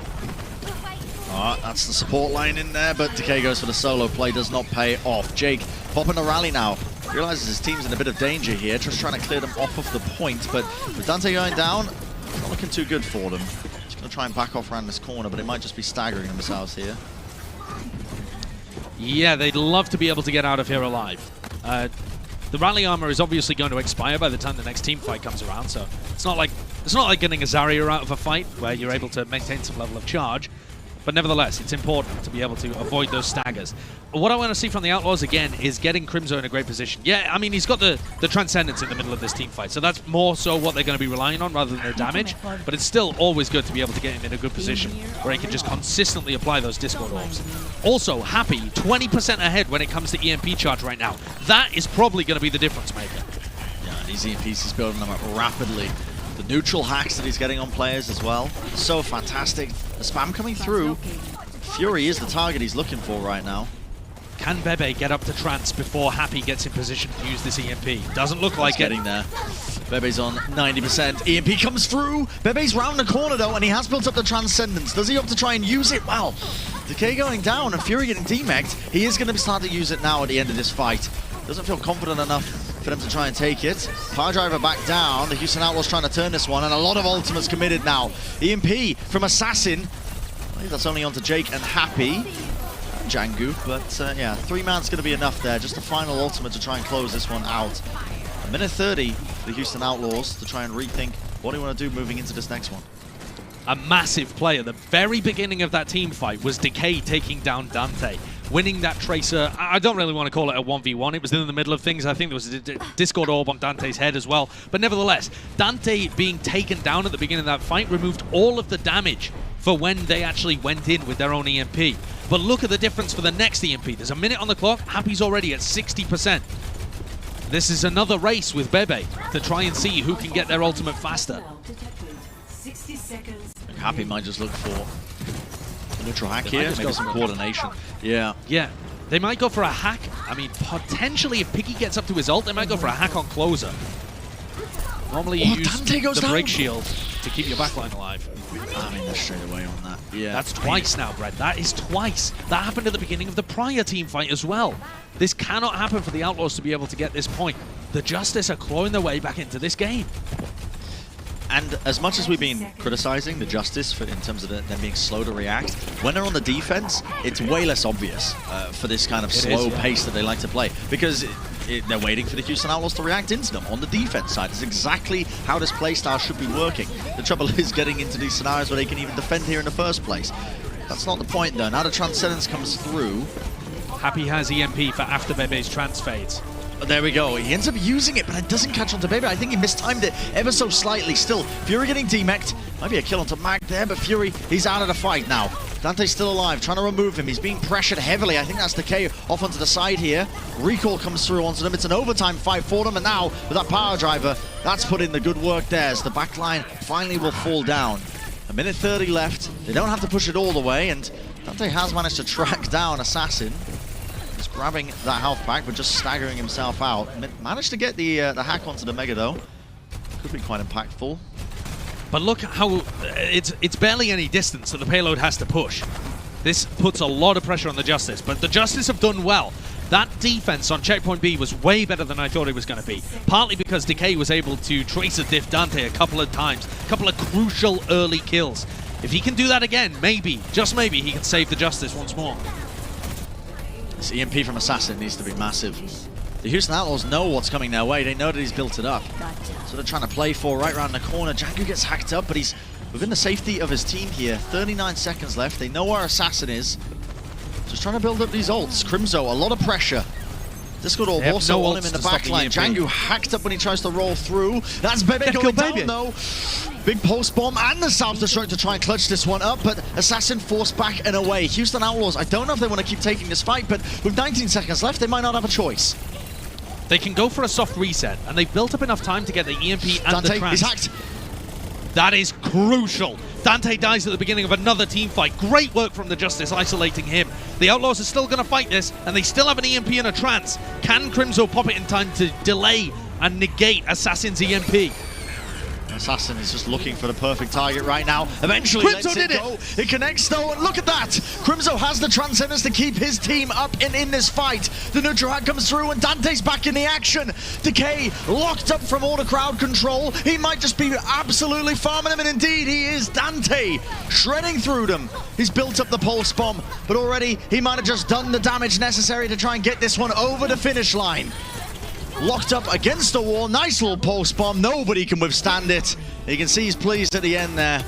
Oh, that's the support line in there, but Decay goes for the solo play, does not pay off. Jake popping a Rally now. Realizes his team's in a bit of danger here, just trying to clear them off of the point, but with Dante going down, not looking too good for them. Just going to try and back off around this corner, but it might just be staggering themselves here. Yeah, they'd love to be able to get out of here alive. The rally armor is obviously going to expire by the time the next team fight comes around, so it's not like getting a Zarya out of a fight where you're able to maintain some level of charge. But nevertheless, it's important to be able to avoid those staggers. What I want to see from the Outlaws, again, is getting Crimzo in a great position. Yeah, I mean, he's got the Transcendence in the middle of this team fight, so that's more so what they're going to be relying on rather than the damage. But it's still always good to be able to get him in a good position where he can just consistently apply those Discord orbs. Also, Happy, 20% ahead when it comes to EMP charge right now. That is probably going to be the difference maker. Yeah, these EMPs, he's building them up rapidly. The neutral hacks that he's getting on players as well. So fantastic. The spam coming through. Fury is the target he's looking for right now. Can Bebe get up to Trance before Happy gets in position to use this EMP? Doesn't look like it. Getting there. Bebe's on 90%. EMP comes through. Bebe's round the corner though, and he has built up the Transcendence. Does he opt to try and use it? Well, Decay going down and Fury getting demeched. He is going to start to use it now at the end of this fight. Doesn't feel confident enough for them to try and take it. Power Driver back down. The Houston Outlaws trying to turn this one, and a lot of ultimates committed now. EMP from Assassin. I believe that's only onto Jake and Happy. And Jangu, but yeah, 3 man's going to be enough there. Just the final ultimate to try and close this one out. A minute 30 for the Houston Outlaws to try and rethink what do you want to do moving into this next one. A massive play at the very beginning of that team fight was Decay taking down Dante. Winning that Tracer, I don't really want to call it a 1v1, it was in the middle of things. I think there was a Discord orb on Dante's head as well. But nevertheless, Dante being taken down at the beginning of that fight removed all of the damage for when they actually went in with their own EMP. But look at the difference for the next EMP. There's a minute on the clock, Happy's already at 60%. This is another race with Bebe to try and see who can get their ultimate faster. 60 seconds. Happy might just look for a neutral hack here, maybe some coordination. Yeah. Yeah, they might go for a hack. I mean, potentially if Piggy gets up to his ult, they might go for a hack on closer. Normally you use the break shield to keep your backline alive. I mean, they're straight away on that. Yeah. That's twice now, Brett. That is twice. That happened at the beginning of the prior team fight as well. This cannot happen for the Outlaws to be able to get this point. The Justice are clawing their way back into this game. And as much as we've been criticizing the Justice in terms of them being slow to react, when they're on the defense, it's way less obvious for this kind of slow pace that they like to play. Because they're waiting for the Houston Outlaws to react into them on the defense side. It's exactly how this playstyle should be working. The trouble is getting into these scenarios where they can even defend here in the first place. That's not the point though. Now the Transcendence comes through. Happy has EMP for after Bebe's trance fades. There we go. He ends up using it, but it doesn't catch onto Bebe. I think he mistimed it ever so slightly. Still, Fury getting demeched. Might be a kill onto Mag there, but Fury, he's out of the fight now. Dante's still alive, trying to remove him. He's being pressured heavily. I think that's Decay off onto the side here. Recall comes through onto them. It's an overtime fight for them, and now with that power driver, that's put in the good work there as the backline finally will fall down. A minute 30 left. They don't have to push it all the way, and Dante has managed to track down Assassin. Grabbing that health back, but just staggering himself out. Managed to get the hack onto the Mega though. Could be quite impactful. But look how it's barely any distance that the payload has to push. This puts a lot of pressure on the Justice, but the Justice have done well. That defense on checkpoint B was way better than I thought it was going to be. Partly because Decay was able to trace a Diff Dante a couple of times, a couple of crucial early kills. If he can do that again, maybe, just maybe, he can save the Justice once more. This EMP from Assassin needs to be massive. The Houston Outlaws know what's coming their way. They know that he's built it up. So they're trying to play for right around the corner. Django gets hacked up, but he's within the safety of his team here. 39 seconds left. They know where Assassin is. Just trying to build up these ults. Crimzo, a lot of pressure. Discord Orb also on him in the backline. Django hacked up when he tries to roll through. That's Bebe going down though. Big pulse bomb and the self-destruct to try and clutch this one up, but Assassin forced back and away. Houston Outlaws, I don't know if they want to keep taking this fight, but with 19 seconds left, they might not have a choice. They can go for a soft reset, and they've built up enough time to get the EMP and Dante, the trance. he's hacked. That is crucial. Dante dies at the beginning of another team fight. Great work from the Justice, isolating him. The Outlaws are still going to fight this, and they still have an EMP and a trance. Can Crimzo pop it in time to delay and negate Assassin's EMP? Assassin is just looking for the perfect target right now. Eventually, Crimzo did go. It connects though, and look at that! Crimzo has the Transcendence to keep his team up and in this fight. The neutral hack comes through, and Dante's back in the action. Decay locked up from all the crowd control. He might just be absolutely farming them, and indeed he is. Dante shredding through them. He's built up the pulse bomb, but already he might have just done the damage necessary to try and get this one over the finish line. Locked up against the wall, nice little pulse bomb, nobody can withstand it. You can see he's pleased at the end there.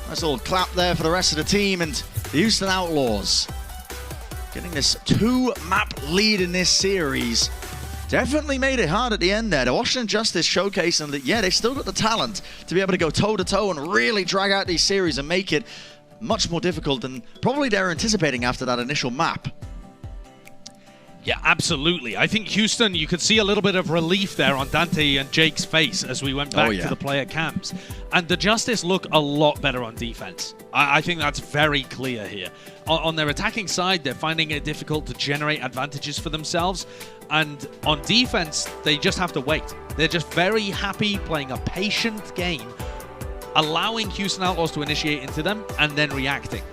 Nice little clap there for the rest of the team, and the Houston Outlaws getting this 2-map lead in this series. Definitely made it hard at the end there. The Washington Justice showcasing that, yeah, they've still got the talent to be able to go toe-to-toe and really drag out these series and make it much more difficult than probably they're anticipating after that initial map. Yeah, absolutely. I think Houston, you could see a little bit of relief there on Dante and Jake's face as we went back to the player camps. And the Justice look a lot better on defense. I think that's very clear here. On their attacking side, they're finding it difficult to generate advantages for themselves. And on defense, they just have to wait. They're just very happy playing a patient game, allowing Houston Outlaws to initiate into them and then reacting.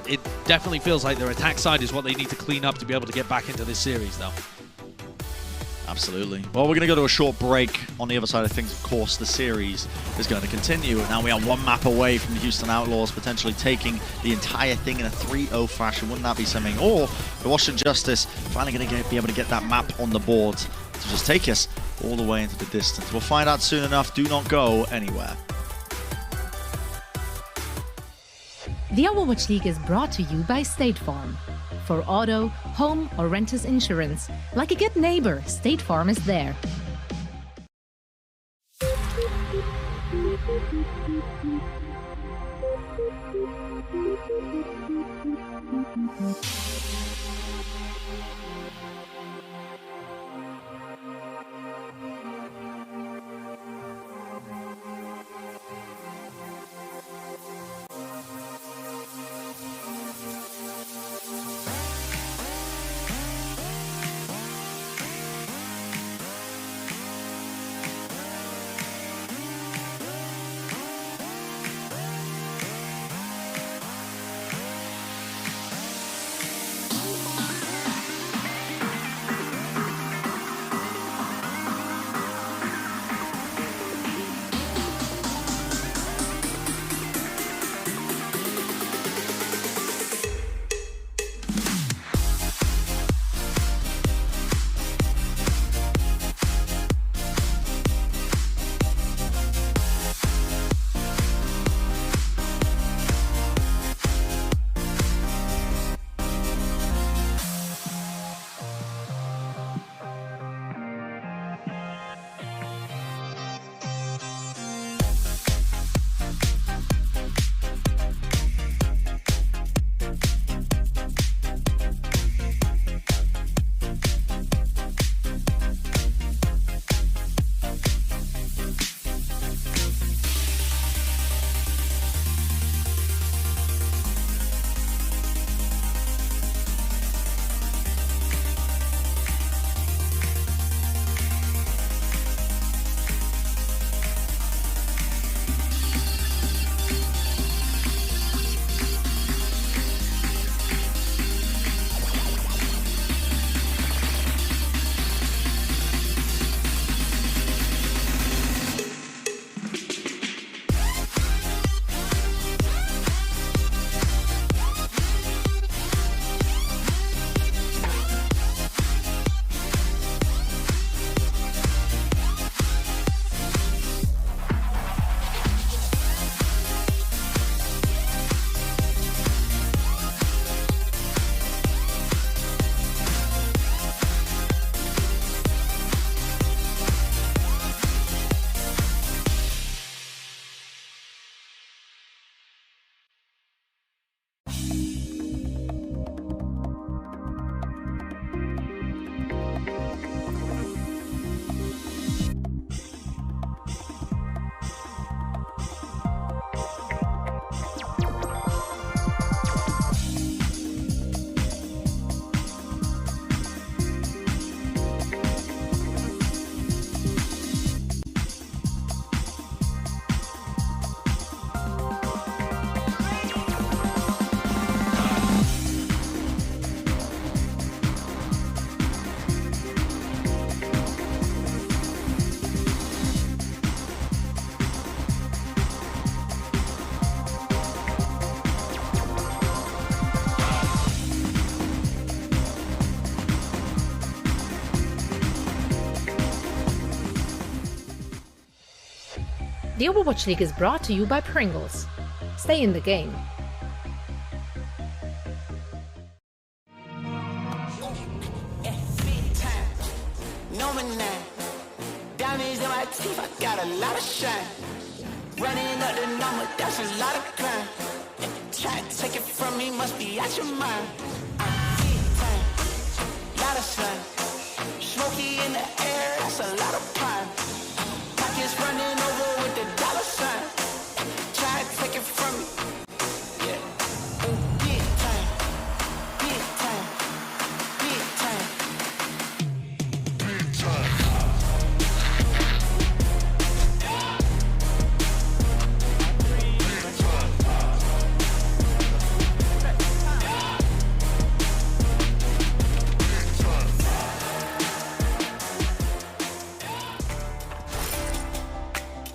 It definitely feels like their attack side is what they need to clean up to be able to get back into this series, though. Absolutely. Well, we're going to go to a short break. On the other side of things, of course, the series is going to continue. Now we are one map away from the Houston Outlaws potentially taking the entire thing in a 3-0 fashion. Wouldn't that be something? Or the Washington Justice finally going to be able to get that map on the board to just take us all the way into the distance. We'll find out soon enough. Do not go anywhere. The Overwatch League is brought to you by State Farm. For auto, home, or renters insurance, like a good neighbor, State Farm is there. The Overwatch League is brought to you by Pringles. Stay in the game. Diamonds in my teeth, I got a lot of shine. Running up the number, that's a lot of crime. Try to take it from me, must be out your mind. Lot of sun, smoky in the air, that's a lot of pine. Pockets running over with the dollar sign. Try to take it from me, yeah. Big time, big time, big time, big time.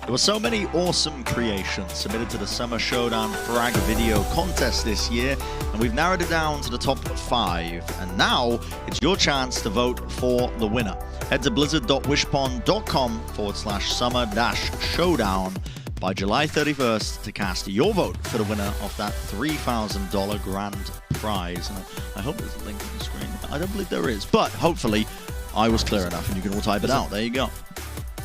There were so many awesome creations submitted to the Summer Showdown Frag Video contest this year, and we've narrowed it down to the top 5. And now it's your chance to vote for the winner. Head to blizzard.wishpond.com/summer-showdown by July 31st to cast your vote for the winner of that $3,000 grand prize. And I hope there's a link on the screen. I don't believe there is, but hopefully I was clear enough and you can all type it out. There you go.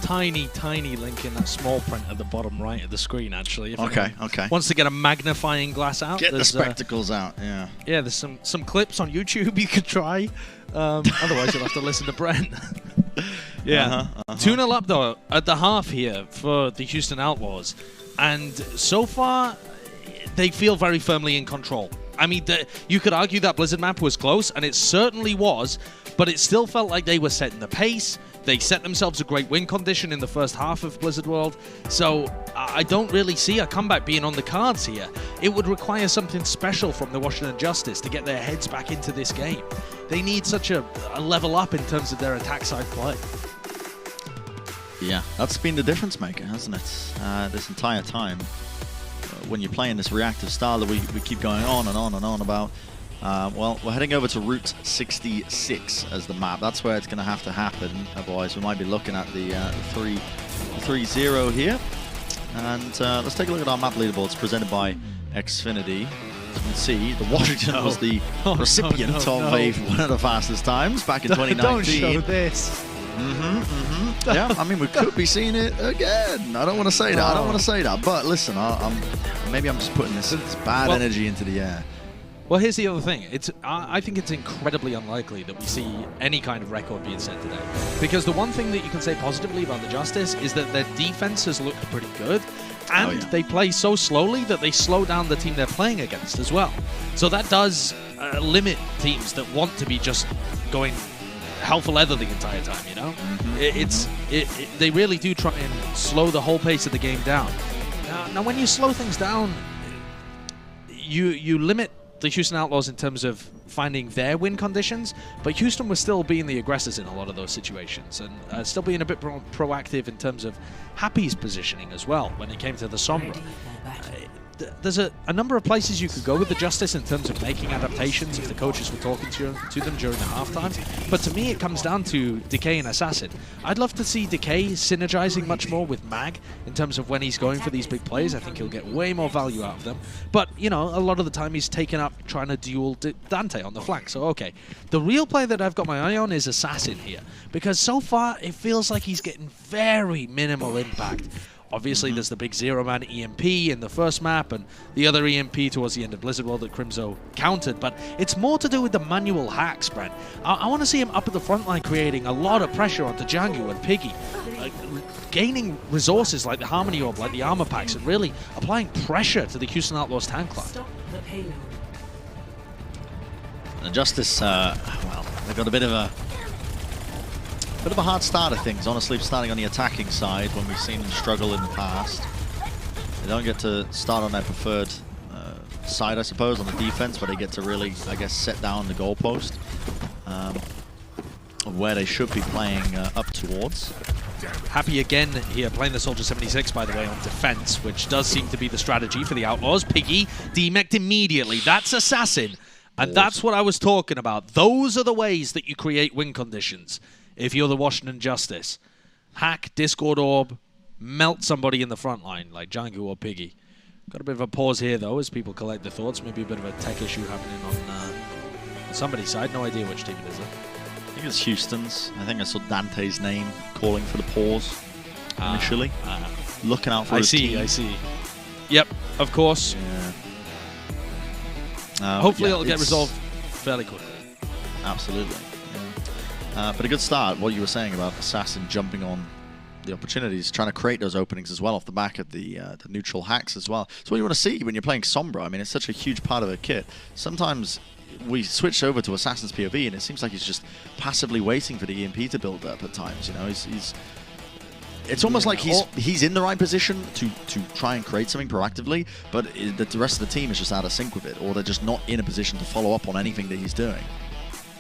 Tiny link in that small print at the bottom right of the screen, actually. If Okay. wants to get a magnifying glass out. Get the spectacles out, yeah. Yeah, there's some clips on YouTube you could try. Otherwise, you'll have to listen to Brent. Yeah. 2-0 up, though, at the half here for the Houston Outlaws. And so far, they feel very firmly in control. I mean, you could argue that Blizzard map was close, and it certainly was, but it still felt like they were setting the pace. They set themselves a great win condition in the first half of Blizzard World, so I don't really see a comeback being on the cards here. It would require something special from the Washington Justice to get their heads back into this game. They need such a level up in terms of their attack side play. Yeah, that's been the difference maker, hasn't it? This entire time. When you're playing this reactive style that we keep going on and on and on about. Well, we're heading over to Route 66 as the map. That's where it's going to have to happen. Otherwise, we might be looking at the 3-0 here. And let's take a look at our map leaderboards presented by Xfinity. As you can see, the Washington was the recipient of one of the fastest times back in 2019. Don't show this. Yeah, I mean, we could be seeing it again. I don't want to say that. I don't want to say that. But listen, maybe I'm just putting this bad energy into the air. Well, here's the other thing. I think it's incredibly unlikely that we see any kind of record being set today. Because the one thing that you can say positively about the Justice is that their defense has looked pretty good. And they play so slowly that they slow down the team they're playing against as well. So that does limit teams that want to be just going hell for leather the entire time, you know? They really do try and slow the whole pace of the game down. Now when you slow things down, you limit the Houston Outlaws in terms of finding their win conditions, but Houston was still being the aggressors in a lot of those situations and still being a bit more proactive in terms of Happy's positioning as well when it came to the Sombra. There's a number of places you could go with the Justice in terms of making adaptations if the coaches were talking to them during the halftime. But to me, it comes down to Decay and Assassin. I'd love to see Decay synergizing much more with Mag in terms of when he's going for these big plays. I think he'll get way more value out of them. But, you know, a lot of the time he's taken up trying to duel Dante on the flank. So, okay. The real play that I've got my eye on is Assassin here. Because so far, it feels like he's getting very minimal impact. Obviously, there's the big zero-man EMP in the first map, and the other EMP towards the end of Blizzard World that Crimzo countered, but it's more to do with the manual hacks, Brent. I want to see him up at the front line creating a lot of pressure onto Django and Piggy, gaining resources like the Harmony Orb, like the armor packs, and really applying pressure to the Houston Outlaws tank line. Stop the payload. The Justice, well, they've got a bit of a hard start of things, honestly, starting on the attacking side when we've seen them struggle in the past. They don't get to start on their preferred side, I suppose, on the defense, but they get to really, I guess, set down the goalpost of where they should be playing up towards. Happy again here, playing the Soldier 76, by the way, on defense, which does seem to be the strategy for the Outlaws. Piggy demeched immediately. That's Assassin. And that's what I was talking about. Those are the ways that you create win conditions if you're the Washington Justice. Hack, Discord Orb, melt somebody in the front line, like Django or Piggy. Got a bit of a pause here, though, as people collect their thoughts. Maybe a bit of a tech issue happening on somebody's side. No idea which team it is, though. I think it's Houston's. I think I saw Dante's name calling for the pause initially. Looking out for his team. I see. Yep, of course. Yeah. Hopefully it'll get resolved fairly quickly. Absolutely. Yeah. But a good start, what you were saying about Assassin jumping on the opportunities, trying to create those openings as well off the back of the neutral hacks as well. It's what you want to see when you're playing Sombra. I mean, it's such a huge part of a kit. Sometimes we switch over to Assassin's POV and it seems like he's just passively waiting for the EMP to build up at times. You know, it's almost like he's in the right position to try and create something proactively, but the rest of the team is just out of sync with it, or they're just not in a position to follow up on anything that he's doing.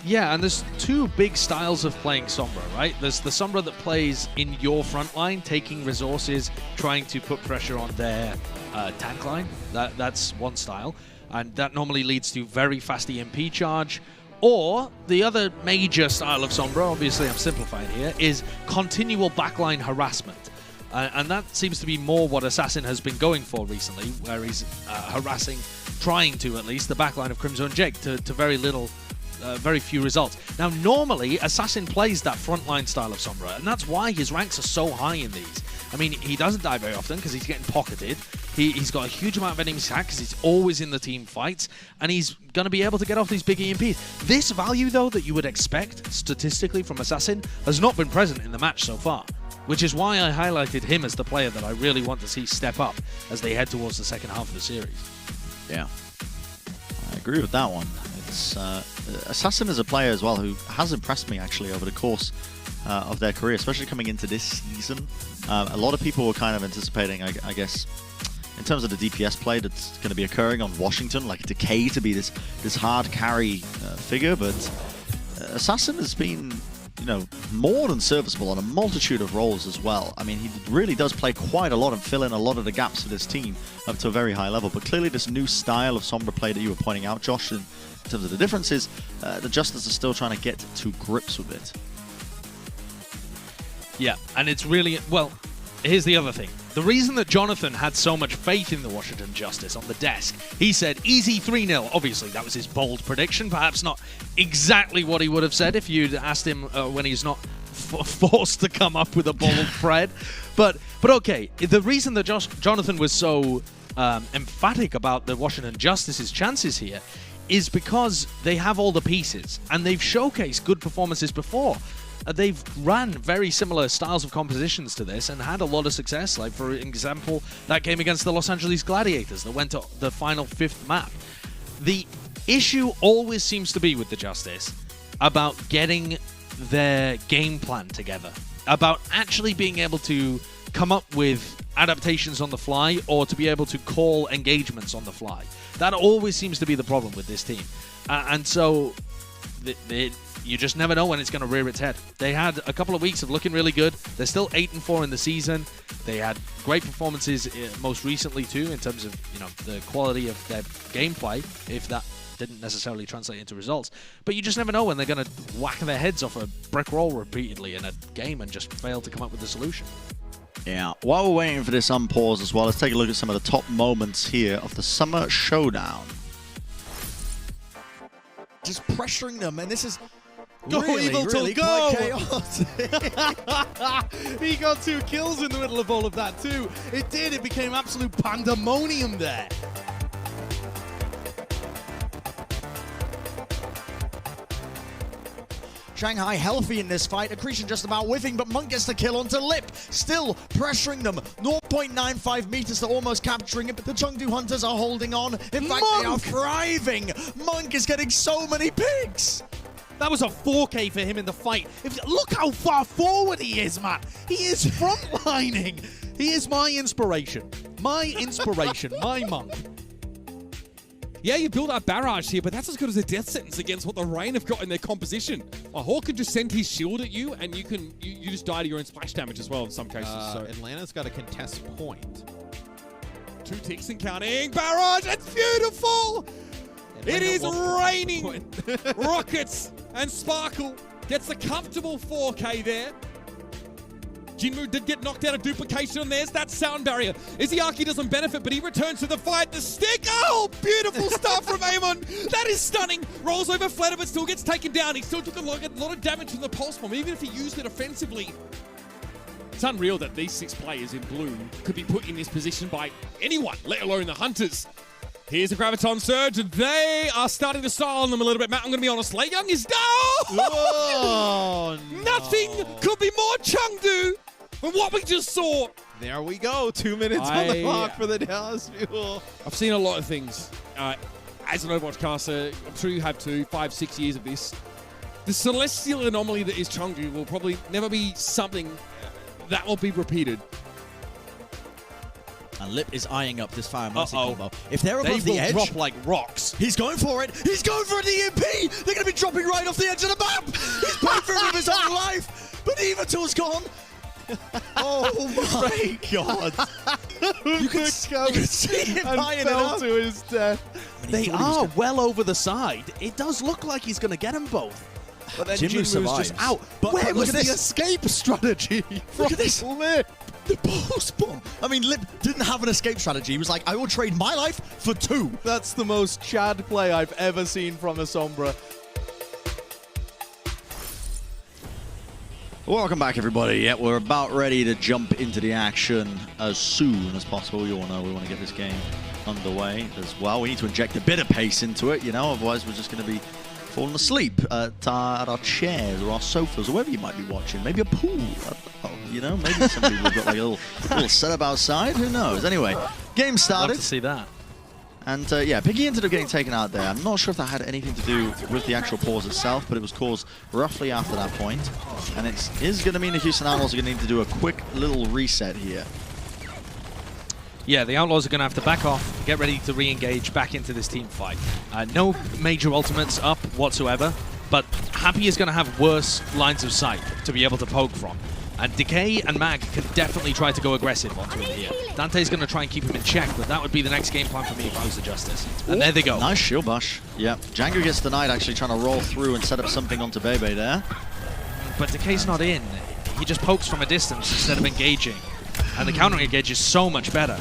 Yeah, and there's two big styles of playing Sombra, right? There's the Sombra that plays in your front line, taking resources, trying to put pressure on their tank line. That's one style, and that normally leads to very fast EMP charge. Or the other major style of Sombra, obviously I'm simplifying here, is continual backline harassment. And that seems to be more what Assassin has been going for recently, where he's harassing, trying to at least, the backline of Crimson Jake to very few results. Now, normally, Assassin plays that frontline style of Sombra, and that's why his ranks are so high in these. I mean, he doesn't die very often because he's getting pocketed. He's got a huge amount of enemies hacked because he's always in the team fights, and he's going to be able to get off these big EMPs. This value, though, that you would expect statistically from Assassin has not been present in the match so far, which is why I highlighted him as the player that I really want to see step up as they head towards the second half of the series. Yeah, I agree with that one. It's Assassin is a player as well who has impressed me actually over the course of their career, especially coming into this season. A lot of people were kind of anticipating, I guess, in terms of the DPS play that's going to be occurring on Washington, like Decay to be this hard carry figure, but Assassin has been, you know, more than serviceable on a multitude of roles as well. I mean, he really does play quite a lot and fill in a lot of the gaps for this team up to a very high level. But clearly this new style of Sombra play that you were pointing out, Josh, in terms of the differences, the Justice are still trying to get to grips with it. Yeah, and it's really, well, here's the other thing. The reason that Jonathan had so much faith in the Washington Justice on the desk, he said easy 3-0. Obviously, that was his bold prediction. Perhaps not exactly what he would have said if you'd asked him when he's not forced to come up with a bold spread. But okay, the reason that Jonathan was so emphatic about the Washington Justice's chances here is because they have all the pieces, and they've showcased good performances before. They've ran very similar styles of compositions to this and had a lot of success. Like, for example, that game against the Los Angeles Gladiators that went to the final 5th map. The issue always seems to be with the Justice about getting their game plan together, about actually being able to come up with adaptations on the fly or to be able to call engagements on the fly. That always seems to be the problem with this team. And so you just never know when it's going to rear its head. They had a couple of weeks of looking really good. They're still 8-4 in the season. They had great performances most recently too, in terms of, you know, the quality of their gameplay, if that didn't necessarily translate into results. But you just never know when they're going to whack their heads off a brick wall repeatedly in a game and just fail to come up with a solution. Yeah, while we're waiting for this unpause as well, let's take a look at some of the top moments here of the Summer Showdown. Just pressuring them, and this is really quite chaotic. He got 2 kills in the middle of all of that too. It did. It became absolute pandemonium there. Shanghai healthy in this fight. Accretion just about whiffing, but Monk gets the kill onto Lip. Still pressuring them. 0.95 meters to almost capturing it, but the Chengdu Hunters are holding on. In fact, they are thriving. Monk is getting so many picks. That was a 4K for him in the fight. Look how far forward he is, man. He is frontlining. He is my inspiration. My Monk. Yeah, you build up barrage here, but that's as good as a death sentence against what the Reign have got in their composition. A Hawk can just send his shield at you, and you just die to your own splash damage as well in some cases. So Atlanta's got a contest point. 2 ticks and counting. Barrage, it's beautiful! It is raining rockets, and Sparkle gets a comfortable 4K there. Jinmu did get knocked out of duplication, and there's that sound barrier. Izayaki doesn't benefit, but he returns to the fight. The stick, oh, beautiful stuff from Amon. That is stunning. Rolls over Fleta, but still gets taken down. He still took a lot of damage from the pulse bomb, even if he used it offensively. It's unreal that these 6 players in blue could be put in this position by anyone, let alone the Hunters. Here's a Graviton Surge. They are starting to style on them a little bit. Matt, I'm going to be honest. Lei Young is down. Oh, no. Nothing could be more Chengdu than what we just saw. There we go. 2 minutes on the clock for the Dallas Fuel. I've seen a lot of things. As an Overwatch caster, I'm sure you have too, 5-6 years of this. The celestial anomaly that is Chengdu will probably never be something that will be repeated. And Lip is eyeing up this Fire Mercy combo. If they're above They the will edge, drop like rocks. he's going for it. He's going for the EMP. They're going to be dropping right off the edge of the map. He's paid for it with his own life. But Evator's gone. Oh my God. You can see him eyeing it up. To his death. They are well over the side. It does look like he's going to get them both. But then Jinmu Jinmu's just out. But Where look was at the this. escape strategy? Look at this. Lip. The pulse bomb. I mean, Lip didn't have an escape strategy. He was like, I will trade my life for 2. That's the most Chad play I've ever seen from a Sombra. Welcome back, everybody. Yeah, we're about ready to jump into the action as soon as possible. You all know we want to get this game underway as well. We need to inject a bit of pace into it, you know, otherwise we're just going to be falling asleep at our chairs or our sofas or wherever you might be watching. Maybe a pool. I don't know, you know, maybe some people have got like a little setup outside. Who knows? Anyway, game started. Love to see that. And yeah, Piggy ended up getting taken out there. I'm not sure if that had anything to do with the actual pause itself, but it was caused roughly after that point. And it is going to mean the Houston Outlaws are going to need to do a quick little reset here. Yeah, the Outlaws are going to have to back off, get ready to re-engage back into this team fight. No major ultimates up whatsoever, but Happy is going to have worse lines of sight to be able to poke from. And Decay and Mag can definitely try to go aggressive onto him here. Dante's going to try and keep him in check, but that would be the next game plan for me if I was the Justice. And there they go. Nice shield bash. Yeah, Django gets denied, actually trying to roll through and set up something onto Bebe there. But Decay's not in. He just pokes from a distance instead of engaging. And the counter engage is so much better.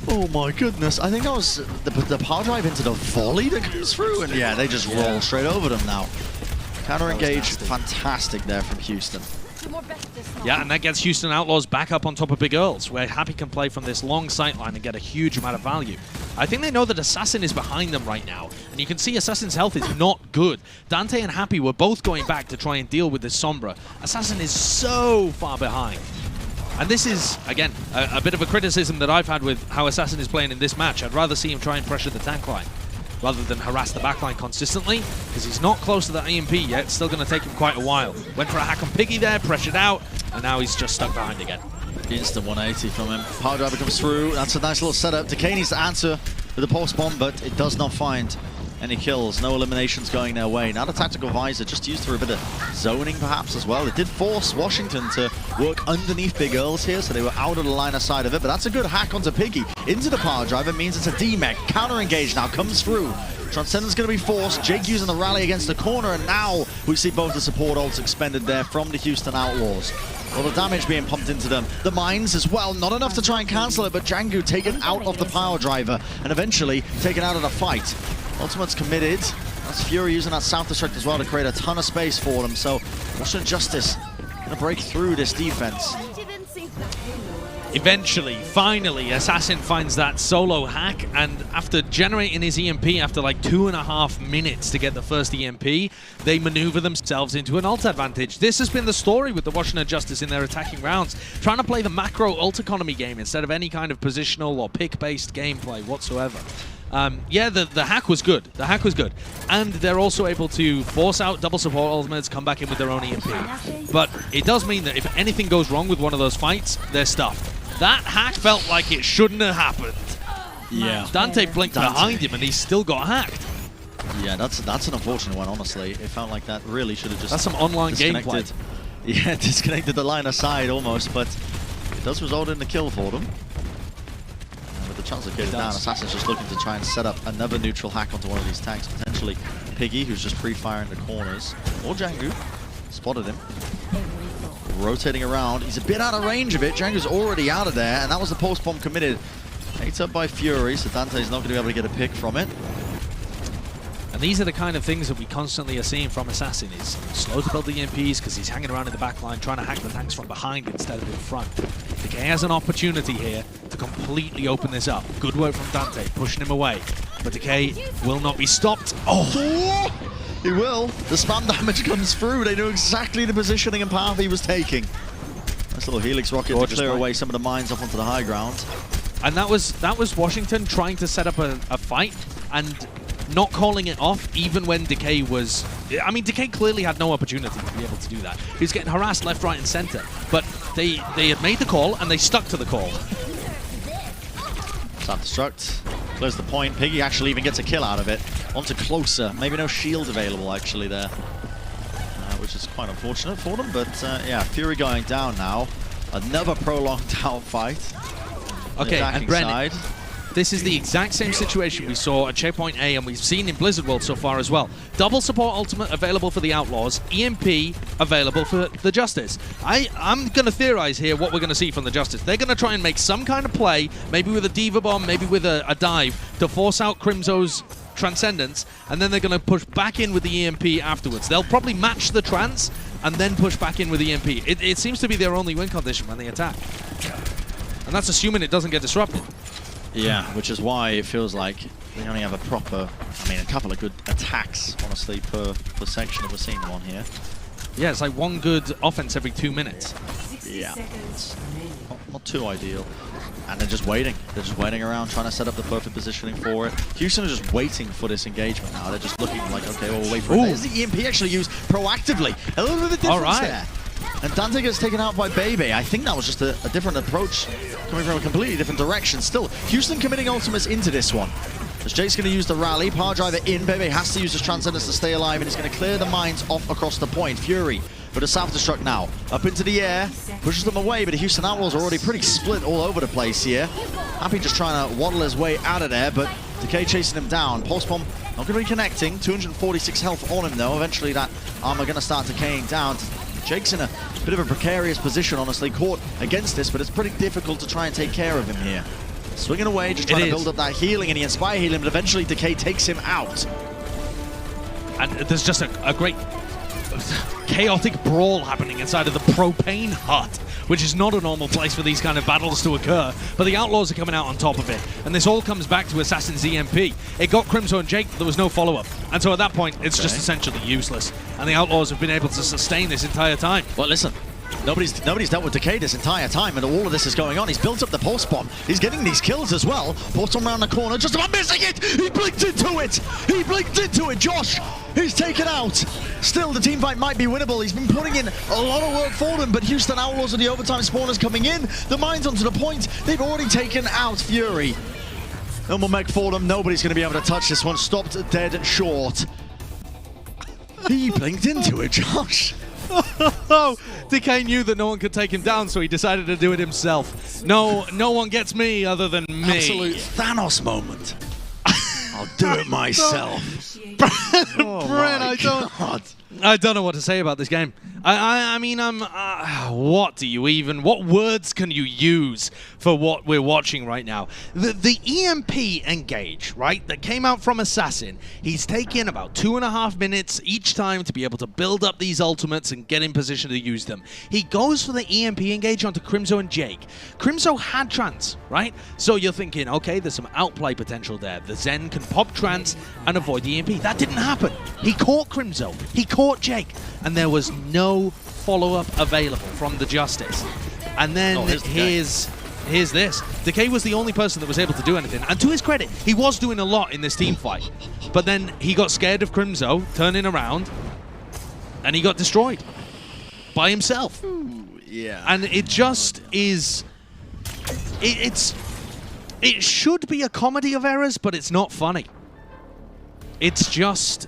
Oh my goodness, I think that was the power drive into the volley that comes through, and yeah, they just roll straight over them now. Counter engage, fantastic there from Houston. Yeah, and that gets Houston Outlaws back up on top of Big Earls, where Happy can play from this long sightline and get a huge amount of value. I think they know that Assassin is behind them right now, and you can see Assassin's health is not good. Dante and Happy were both going back to try and deal with this Sombra. Assassin is so far behind. And this is, again, a bit of a criticism that I've had with how Assassin is playing in this match. I'd rather see him try and pressure the tank line rather than harass the backline consistently, because he's not close to that EMP yet. It's still going to take him quite a while. Went for a hack on Piggy there, pressured out, and now he's just stuck behind again. Instant 180 from him. Power driver comes through. That's a nice little setup. Decay needs to answer with a pulse bomb, but it does not find any kills. No eliminations going their way. Now the tactical visor just used for a bit of zoning perhaps as well. It did force Washington to work underneath Big Earls here, so they were out of the line of sight of it, but that's a good hack onto Piggy. Into the power driver means it's a D-Mech. Counter engage now comes through. Transcendence going to be forced. Jake using the rally against the corner, and now we see both the support ults expended there from the Houston Outlaws. All the damage being pumped into them. The mines as well, not enough to try and cancel it, but Django taken out of the power driver and eventually taken out of the fight. Ultimate's committed. That's Fury using that South Destruct as well to create a ton of space for them. So Washington Justice going to break through this defense. Eventually, finally, Assassin finds that solo hack, and after generating his EMP after like 2.5 minutes to get the first EMP, they maneuver themselves into an ult advantage. This has been the story with the Washington Justice in their attacking rounds, trying to play the macro ult economy game instead of any kind of positional or pick-based gameplay whatsoever. Yeah, the hack was good. The hack was good. And they're also able to force out double support ultimates, come back in with their own EMP. But it does mean that if anything goes wrong with one of those fights, they're stuffed. That hack felt like it shouldn't have happened. Yeah. Dante blinked behind him and he still got hacked. Yeah, that's an unfortunate one, honestly. It felt like that really should have just That's some online gameplay. Yeah, disconnected the line aside almost, but it does result in the kill for them. With the chance of getting down, Assassin's just looking to try and set up another neutral hack onto one of these tanks. Potentially Piggy, who's just pre-firing the corners. Or Django. Spotted him. rotating around. He's a bit out of range of it. Django's already out of there, and that was the post bomb committed. Ate up by Fury, so Dante's not going to be able to get a pick from it. And these are the kind of things that we constantly are seeing from Assassin. He's slow to build the EMPs because he's hanging around in the back line trying to hack the tanks from behind instead of in front. Decay has an opportunity here to completely open this up. Good work from Dante, pushing him away. But Decay will not be stopped. Oh! He will. The spam damage comes through. They knew exactly the positioning and path he was taking. Nice little Helix rocket to clear away some of the mines off onto the high ground. And that was Washington trying to set up a fight and not calling it off even when Decay was... I mean, Decay clearly had no opportunity to be able to do that. He was getting harassed left, right, and center. But they had made the call and they stuck to the call. Self-destruct. Close the point. Piggy actually even gets a kill out of it. Onto Closer. Maybe no shield available actually there. Which is quite unfortunate for them. But yeah, Fury going down now. Another prolonged out fight. Okay, and Brennan, this is the exact same situation we saw at Checkpoint A, and we've seen in Blizzard World so far as well. Double support ultimate available for the Outlaws, EMP available for the Justice. I'm going to theorize here what we're going to see from the Justice. They're going to try and make some kind of play, maybe with a Diva Bomb, maybe with a dive, to force out Crimzo's Transcendence, and then they're going to push back in with the EMP afterwards. They'll probably match the Trans, and then push back in with the EMP. It seems to be their only win condition when they attack. And that's assuming it doesn't get disrupted. Yeah, which is why it feels like they only have a proper, I mean, a couple of good attacks, honestly, per section that we're seeing them on here. Yeah, it's like one good offense every 2 minutes. Yeah, not too ideal. And they're just waiting. They're just waiting around, trying to set up the perfect positioning for it. Houston are just waiting for this engagement now. They're just looking like, okay, well, we'll wait for it. There's the EMP actually used proactively. A little bit of a difference there. And Dante gets taken out by Bebe. I think that was just a different approach coming from a completely different direction. Still, Houston committing ultimates into this one. As Jake's going to use the rally, Power Driver in, Bebe has to use his Transcendence to stay alive, and he's going to clear the mines off across the point. Fury with a self-destruct now. Up into the air, pushes them away, but the Houston Outlaws are already pretty split all over the place here. Happy just trying to waddle his way out of there, but Decay chasing him down. Pulse Bomb not going to be connecting. 246 health on him, though. Eventually that armor going to start decaying down. Jake's in a bit of a precarious position, honestly, caught against this, but it's pretty difficult to try and take care of him here. Swinging away, just trying to build up that healing, and he Inspire healing, but eventually Decay takes him out. And there's just a great chaotic brawl happening inside of the propane hut, which is not a normal place for these kind of battles to occur, but the Outlaws are coming out on top of it, and this all comes back to Assassin's EMP. It got Crimzo and Jake, but there was no follow-up, and so at that point, it's just essentially useless, and the Outlaws have been able to sustain this entire time. Well, listen, nobody's dealt with Decay this entire time, and all of this is going on. He's built up the Pulse Bomb. He's getting these kills as well. Pulse Bomb around the corner, just about missing it! He blinked into it! He blinked into it! Josh, he's taken out! Still, the team fight might be winnable. He's been putting in a lot of work for them, but Houston Outlaws are the overtime spawners coming in. The mines onto the point. They've already taken out Fury. No more mech for them. Nobody's going to be able to touch this one. Stopped dead short. He blinked into it, Josh. Decay knew that no one could take him down, so he decided to do it himself. No one gets me other than me. Absolute Thanos moment. I'll do it myself. Brent, I don't know what to say about this game. I mean, what words can you use for what we're watching right now? The EMP engage, right, that came out from Assassin, he's taken about 2.5 minutes each time to be able to build up these ultimates and get in position to use them. He goes for the EMP engage onto Crimzo and Jake. Crimzo had Trans, right? So you're thinking, okay, there's some outplay potential there. The Zen can pop Trans and avoid the EMP. That didn't happen. He caught Crimzo, he caught Jake, and there was no follow-up available from the Justice. And then here's this. Decay was the only person that was able to do anything. And to his credit, he was doing a lot in this team fight. But then he got scared of Crimzo turning around, and he got destroyed by himself. Yeah. And it just is... It should be a comedy of errors, but it's not funny. It's just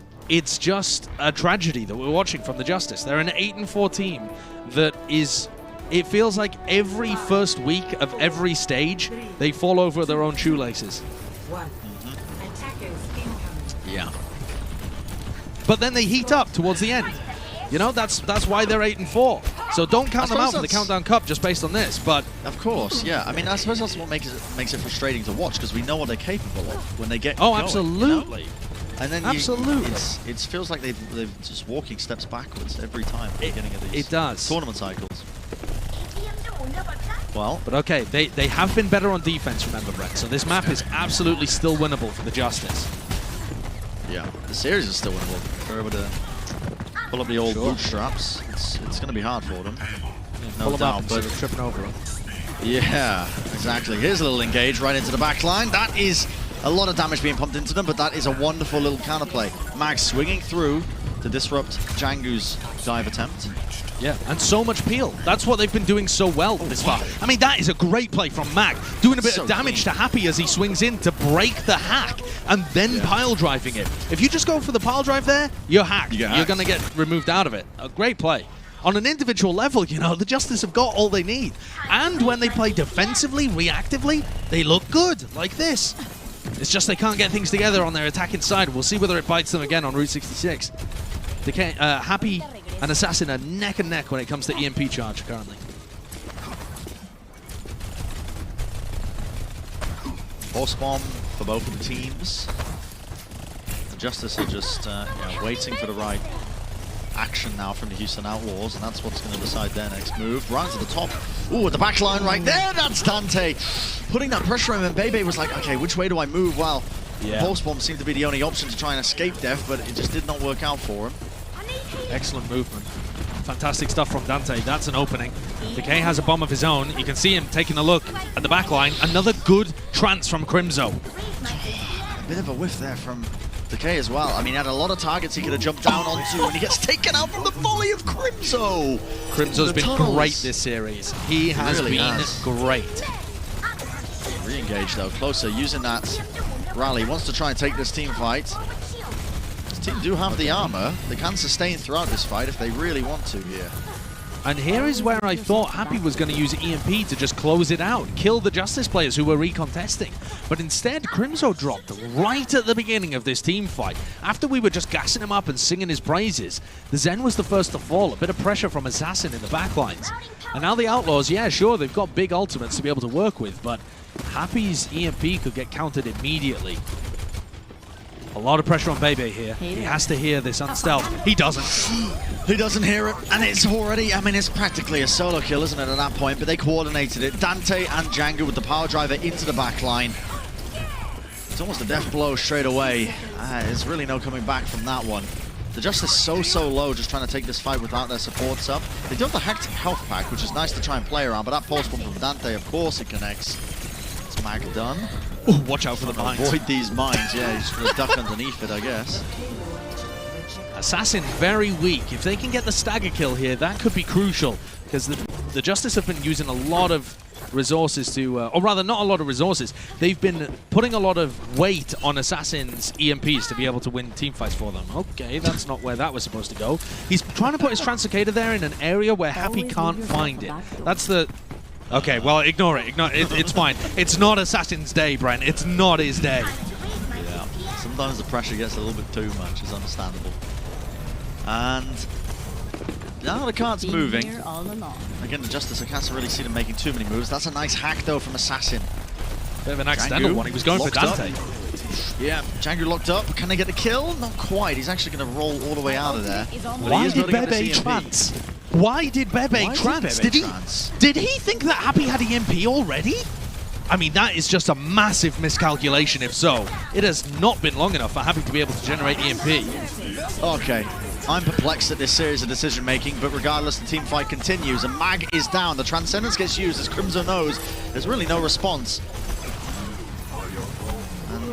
a tragedy that we're watching from the Justice. They're an 8-4 team that is... It feels like every first week of every stage, they fall over their own shoelaces. Yeah. But then they heat up towards the end. You know, that's why they're 8-4. So don't count them suppose out for the Countdown Cup just based on this, but... Of course, yeah. I mean, I suppose that's what makes it frustrating to watch, because we know what they're capable of when they get going, absolutely. You know? And then it feels like they're just walking steps backwards every time at the beginning of these tournament cycles. Well, but okay, they have been better on defense, remember, Brett. So this map is absolutely still winnable for the Justice. Yeah, the series is still winnable. If they're able to pull up the old bootstraps, it's going to be hard for them. No doubt, but tripping over them. Yeah, exactly. Here's a little engage right into the back line. That is a lot of damage being pumped into them, but that is a wonderful little counterplay. Mag swinging through to disrupt Django's dive attempt. Yeah, and so much peel. That's what they've been doing so well this far. I mean, that is a great play from Mag, doing a bit of damage to Happy as he swings in to break the hack, and then pile driving it. If you just go for the pile drive there, you're hacked. You're going to get removed out of it. A great play. On an individual level, you know, the Justice have got all they need. And when they play defensively, reactively, they look good, like this. It's just they can't get things together on their attacking side. We'll see whether it bites them again on Route 66. Happy and Assassin are neck and neck when it comes to EMP charge currently. Force bomb for both of the teams. The Justice are just waiting for the right action now from the Houston Outlaws, and that's what's going to decide their next move. Right to the top. Ooh, at the back line right there, that's Dante. Putting that pressure on him, and Bebe was like, okay, which way do I move? Well, Pulse Bomb seemed to be the only option to try and escape death, but it just did not work out for him. Excellent movement. Fantastic stuff from Dante. That's an opening. Decay has a bomb of his own. You can see him taking a look at the back line. Another good trance from Crimzo. A bit of a whiff there from Decay as well. I mean, he had a lot of targets he could have jumped down onto, and he gets taken out from the volley of Crimzo. Crimzo's been great this series. He has been great. Re-engage though, closer, using that rally. Wants to try and take this team fight. This team do have the armor. They can sustain throughout this fight if they really want to here. And here is where I thought Happy was going to use EMP to just close it out, kill the Justice players who were recontesting. But instead, Crimzo dropped right at the beginning of this team fight. After we were just gassing him up and singing his praises, the Zen was the first to fall. A bit of pressure from Assassin in the backlines. And now the Outlaws, yeah, sure, they've got big ultimates to be able to work with, but Happy's EMP could get countered immediately. A lot of pressure on Bebe here. He has to hear this unstealth. He doesn't. He doesn't hear it, and it's already, I mean, it's practically a solo kill, isn't it, at that point, but they coordinated it. Dante and Django with the power driver into the back line. It's almost a death blow straight away. There's really no coming back from that one. The Justice so low, just trying to take this fight without their supports up. They do have the Hectic health pack, which is nice to try and play around, but that pulse bomb from Dante, of course it connects. It's Mag done. Ooh, watch out for the mines. Avoid these mines, yeah, he's going to duck underneath it, I guess. Assassin very weak. If they can get the stagger kill here, that could be crucial, because the Justice have been using a lot of resources to, or rather not a lot of resources, they've been putting a lot of weight on Assassin's EMPs to be able to win team fights for them. Okay, that's not where that was supposed to go. He's trying to put his Translocator there in an area where Happy can't find it. That's the... Okay, well, ignore it. It's fine. It's not Assassin's day, Brent. It's not his day. Yeah, sometimes the pressure gets a little bit too much. It's understandable. And now the card's moving. Again, the Justice, I can't really see them making too many moves. That's a nice hack, though, from Assassin. Bit of an accidental one. He was going for Dante. Yeah, Django locked up. Can they get the kill? Not quite. He's actually going to roll all the way out of there. Why did Bebe trance? Why did Bebe trance? Did he think that Happy had EMP already? I mean, that is just a massive miscalculation if so. It has not been long enough for Happy to be able to generate EMP. Okay, I'm perplexed at this series of decision-making, but regardless, the team fight continues, and Mag is down. The Transcendence gets used as Crimzo knows there's really no response.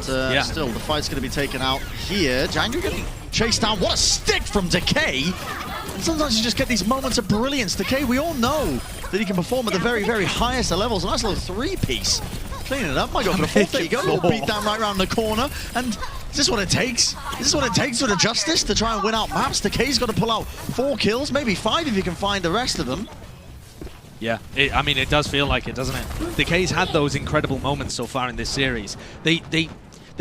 And still, the fight's going to be taken out here. Django getting chased down. What a stick from Decay! And sometimes you just get these moments of brilliance. Decay, we all know that he can perform at the very, very highest of levels. A nice little three-piece. Cleaning it up, might go for the fourth. There you go, little beat down right around the corner. And is this what it takes? Is this what it takes for the Justice to try and win out maps? Decay's got to pull out 4 kills, maybe 5 if you can find the rest of them. Yeah, I mean, it does feel like it, doesn't it? Decay's had those incredible moments so far in this series. They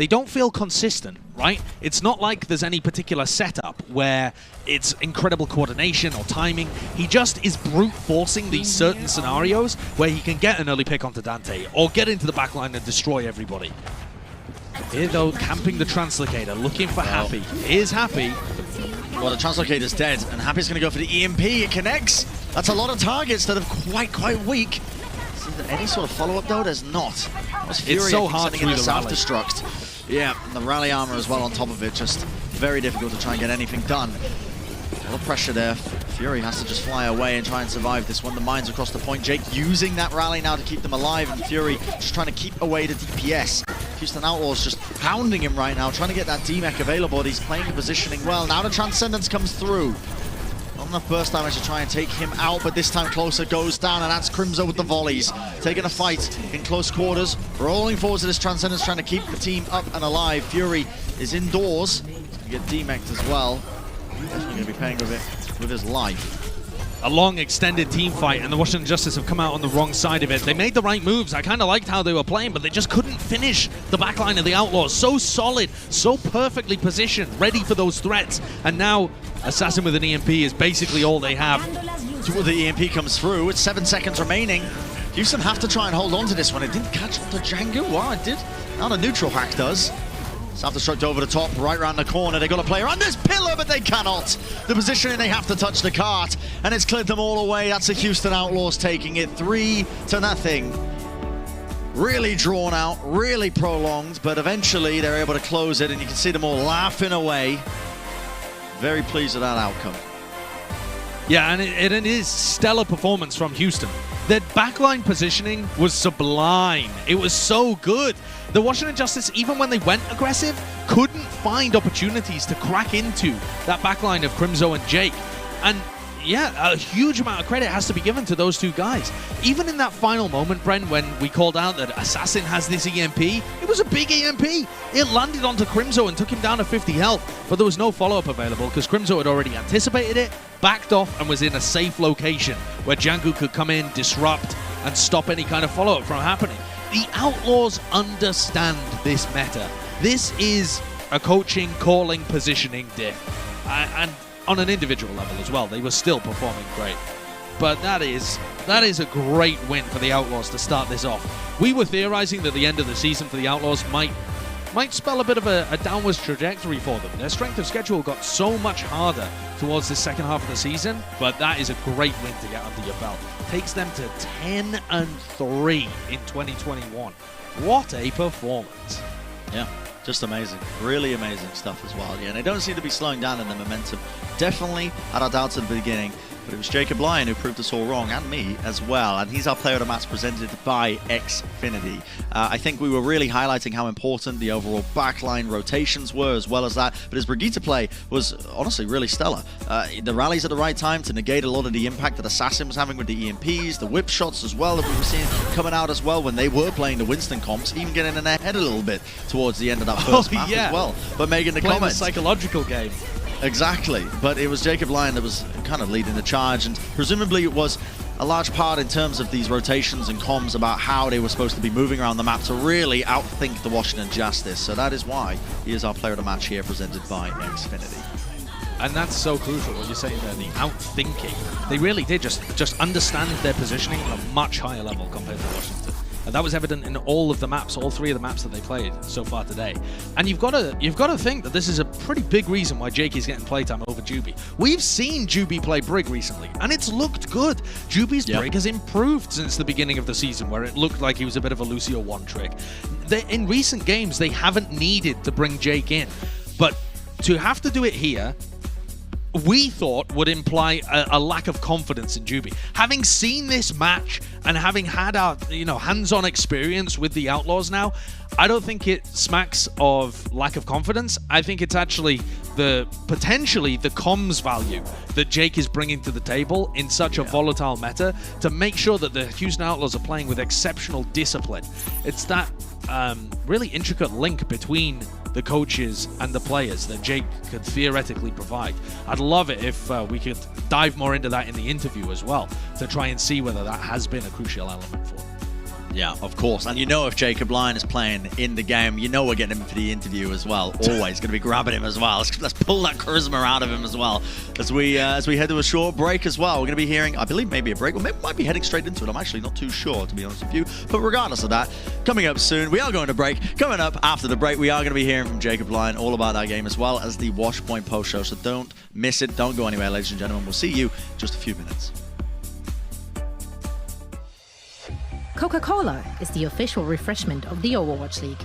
don't feel consistent, right? It's not like there's any particular setup where it's incredible coordination or timing. He just is brute forcing these certain scenarios where he can get an early pick onto Dante or get into the backline and destroy everybody. Here though, camping the Translocator, looking for Happy. Here's Happy. Well, the Translocator's dead, and Happy's going to go for the EMP. It connects. That's a lot of targets that are quite weak. Is there any sort of follow-up, though? There's not. Fury, it's so hard through through the the rally. self-destruct. Yeah, and the rally armor as well on top of it. Just very difficult to try and get anything done. A lot of pressure there. Fury has to just fly away and try and survive this one. The mines across the point. Jake using that rally now to keep them alive, and Fury just trying to keep away the DPS. Houston Outlaws just pounding him right now, trying to get that D-Mech available. He's playing the positioning well. Now the Transcendence comes through. Not enough burst damage to try and take him out, but this time Closer goes down, and that's Crimzo with the volleys. Taking a fight in close quarters, rolling forward to this Transcendence, trying to keep the team up and alive. Fury is indoors. He's going to get D-Mech'd as well. Definitely going to be paying with it with his life. A long extended team fight, and the Washington Justice have come out on the wrong side of it. They made the right moves. I kind of liked how they were playing, but they just couldn't finish the backline of the Outlaws. So solid, so perfectly positioned, ready for those threats. And now Assassin with an EMP is basically all they have. The EMP comes through with 7 seconds remaining. Houston have to try and hold on to this one. It didn't catch on to Django. Wow, it did. Now the neutral hack does. Self-destruct over the top, right around the corner. They got a player on this pillar, but they cannot. The positioning, they have to touch the cart, and it's cleared them all away. That's the Houston Outlaws taking it 3-0. Really drawn out, really prolonged, but eventually they're able to close it, and you can see them all laughing away. Very pleased with that outcome. Yeah, and it is stellar performance from Houston. Their backline positioning was sublime. It was so good. The Washington Justice, even when they went aggressive, couldn't find opportunities to crack into that backline of Crimzo and Jake. And yeah, a huge amount of credit has to be given to those two guys. Even in that final moment, Brent, when we called out that Assassin has this EMP, it was a big EMP. It landed onto Crimzo and took him down to 50 health, but there was no follow-up available because Crimzo had already anticipated it, backed off, and was in a safe location where Django could come in, disrupt, and stop any kind of follow-up from happening. The Outlaws understand this meta. This is a coaching, calling, positioning diff. And on an individual level as well, they were still performing great. But that is a great win for the Outlaws to start this off. We were theorizing that the end of the season for the Outlaws might spell a bit of a downwards trajectory for them. Their strength of schedule got so much harder towards the second half of the season, but that is a great win to get under your belt. Takes them to 10-3 in 2021. What a performance. Yeah, just amazing. Really amazing stuff as well. Yeah, and they don't seem to be slowing down in the momentum. Definitely had our doubts at the beginning, but it was Jacob Lyon who proved us all wrong, and me as well. And he's our player of the match, presented by Xfinity. I think we were really highlighting how important the overall backline rotations were, as well as that. But his Brigitte play was honestly really stellar. The rallies at the right time to negate a lot of the impact that Assassin was having with the EMPs, the whip shots as well that we were seeing coming out as well when they were playing the Winston comps, even getting in their head a little bit towards the end of that first map as well. But making the playing comments. The psychological game. Exactly, but it was Jacob Lyon that was kind of leading the charge, and presumably it was a large part in terms of these rotations and comms about how they were supposed to be moving around the map to really outthink the Washington Justice. So that is why he is our player of the match here, presented by Xfinity. And that's so crucial, what you're saying there, the outthinking. They really did just understand their positioning on a much higher level compared to Washington. And that was evident in all of the maps, all three of the maps that they played so far today. And you've got to think that this is a pretty big reason why Jake is getting playtime over Juby. We've seen Juby play Brig recently, and it's looked good. Juby's Brig has improved since the beginning of the season, where it looked like he was a bit of a Lucio 1 trick. In recent games, they haven't needed to bring Jake in. But to have to do it here, we thought would imply a lack of confidence in Juby. Having seen this match and having had our hands-on experience with the Outlaws now, I don't think it smacks of lack of confidence. I think it's actually potentially the comms value that Jake is bringing to the table in such a volatile meta to make sure that the Houston Outlaws are playing with exceptional discipline. It's that really intricate link between the coaches and the players that Jake could theoretically provide. I'd love it if we could dive more into that in the interview as well, to try and see whether that has been a crucial element for him. Yeah, of course. And you know if Jacob Lyon is playing in the game, you know we're getting him for the interview as well. Always going to be grabbing him as well. Let's pull that charisma out of him as well. As we head to a short break as well. We're going to be hearing, I believe, maybe a break. Or maybe might be heading straight into it. I'm actually not too sure, to be honest with you. But regardless of that, coming up soon, we are going to break. Coming up after the break, we are going to be hearing from Jacob Lyon all about that game as well as the Watchpoint post show. So don't miss it. Don't go anywhere, ladies and gentlemen. We'll see you in just a few minutes. Coca-Cola is the official refreshment of the Overwatch League.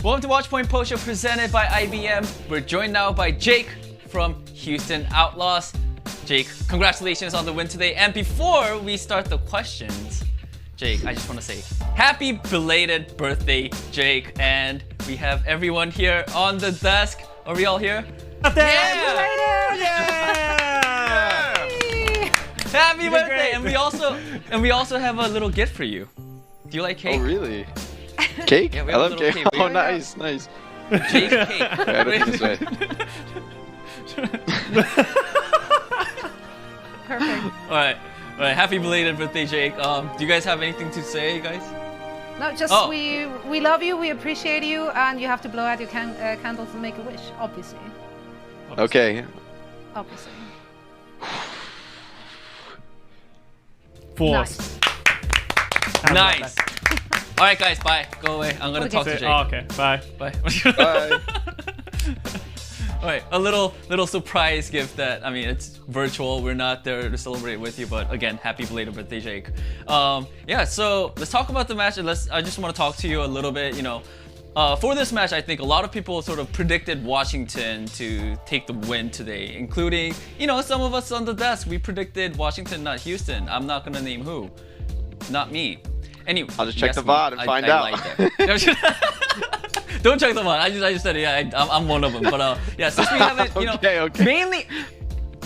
Welcome to Watchpoint Post Show presented by IBM. We're joined now by Jake from Houston Outlaws. Jake, congratulations on the win today. And before we start the questions, Jake, I just want to say happy belated birthday, Jake. And we have everyone here on the desk. Are we all here? Yeah! Happy birthday! And we also have a little gift for you. Do you like cake? Oh, really? Cake? Yeah, we I have a love little cake. cake. Oh, nice, nice. Jake cake. Yeah, I don't this way. Perfect. All right. Happy belated birthday, Jake. Do you guys have anything to say, guys? No, just Oh. we love you, we appreciate you, and you have to blow out your candles and make a wish, obviously. Okay. Obviously. 4. Nice. Nice. All right, guys. Bye. Go away. I'm gonna talk to Jake. Oh, okay. Bye. Bye. Bye. All right, a little surprise gift that, I mean, it's virtual. We're not there to celebrate with you, but again, happy belated birthday, Jake. Yeah, so let's talk about the match. I just want to talk to you a little bit. You know, for this match, I think a lot of people sort of predicted Washington to take the win today, including, you know, some of us on the desk. We predicted Washington, not Houston. I'm not gonna name who. Not me. Anyway, I'll just check yes, the VOD and find out. lied there. Don't check them out. I just said it. Yeah, I'm one of them. But yeah, since we haven't, you know, Okay.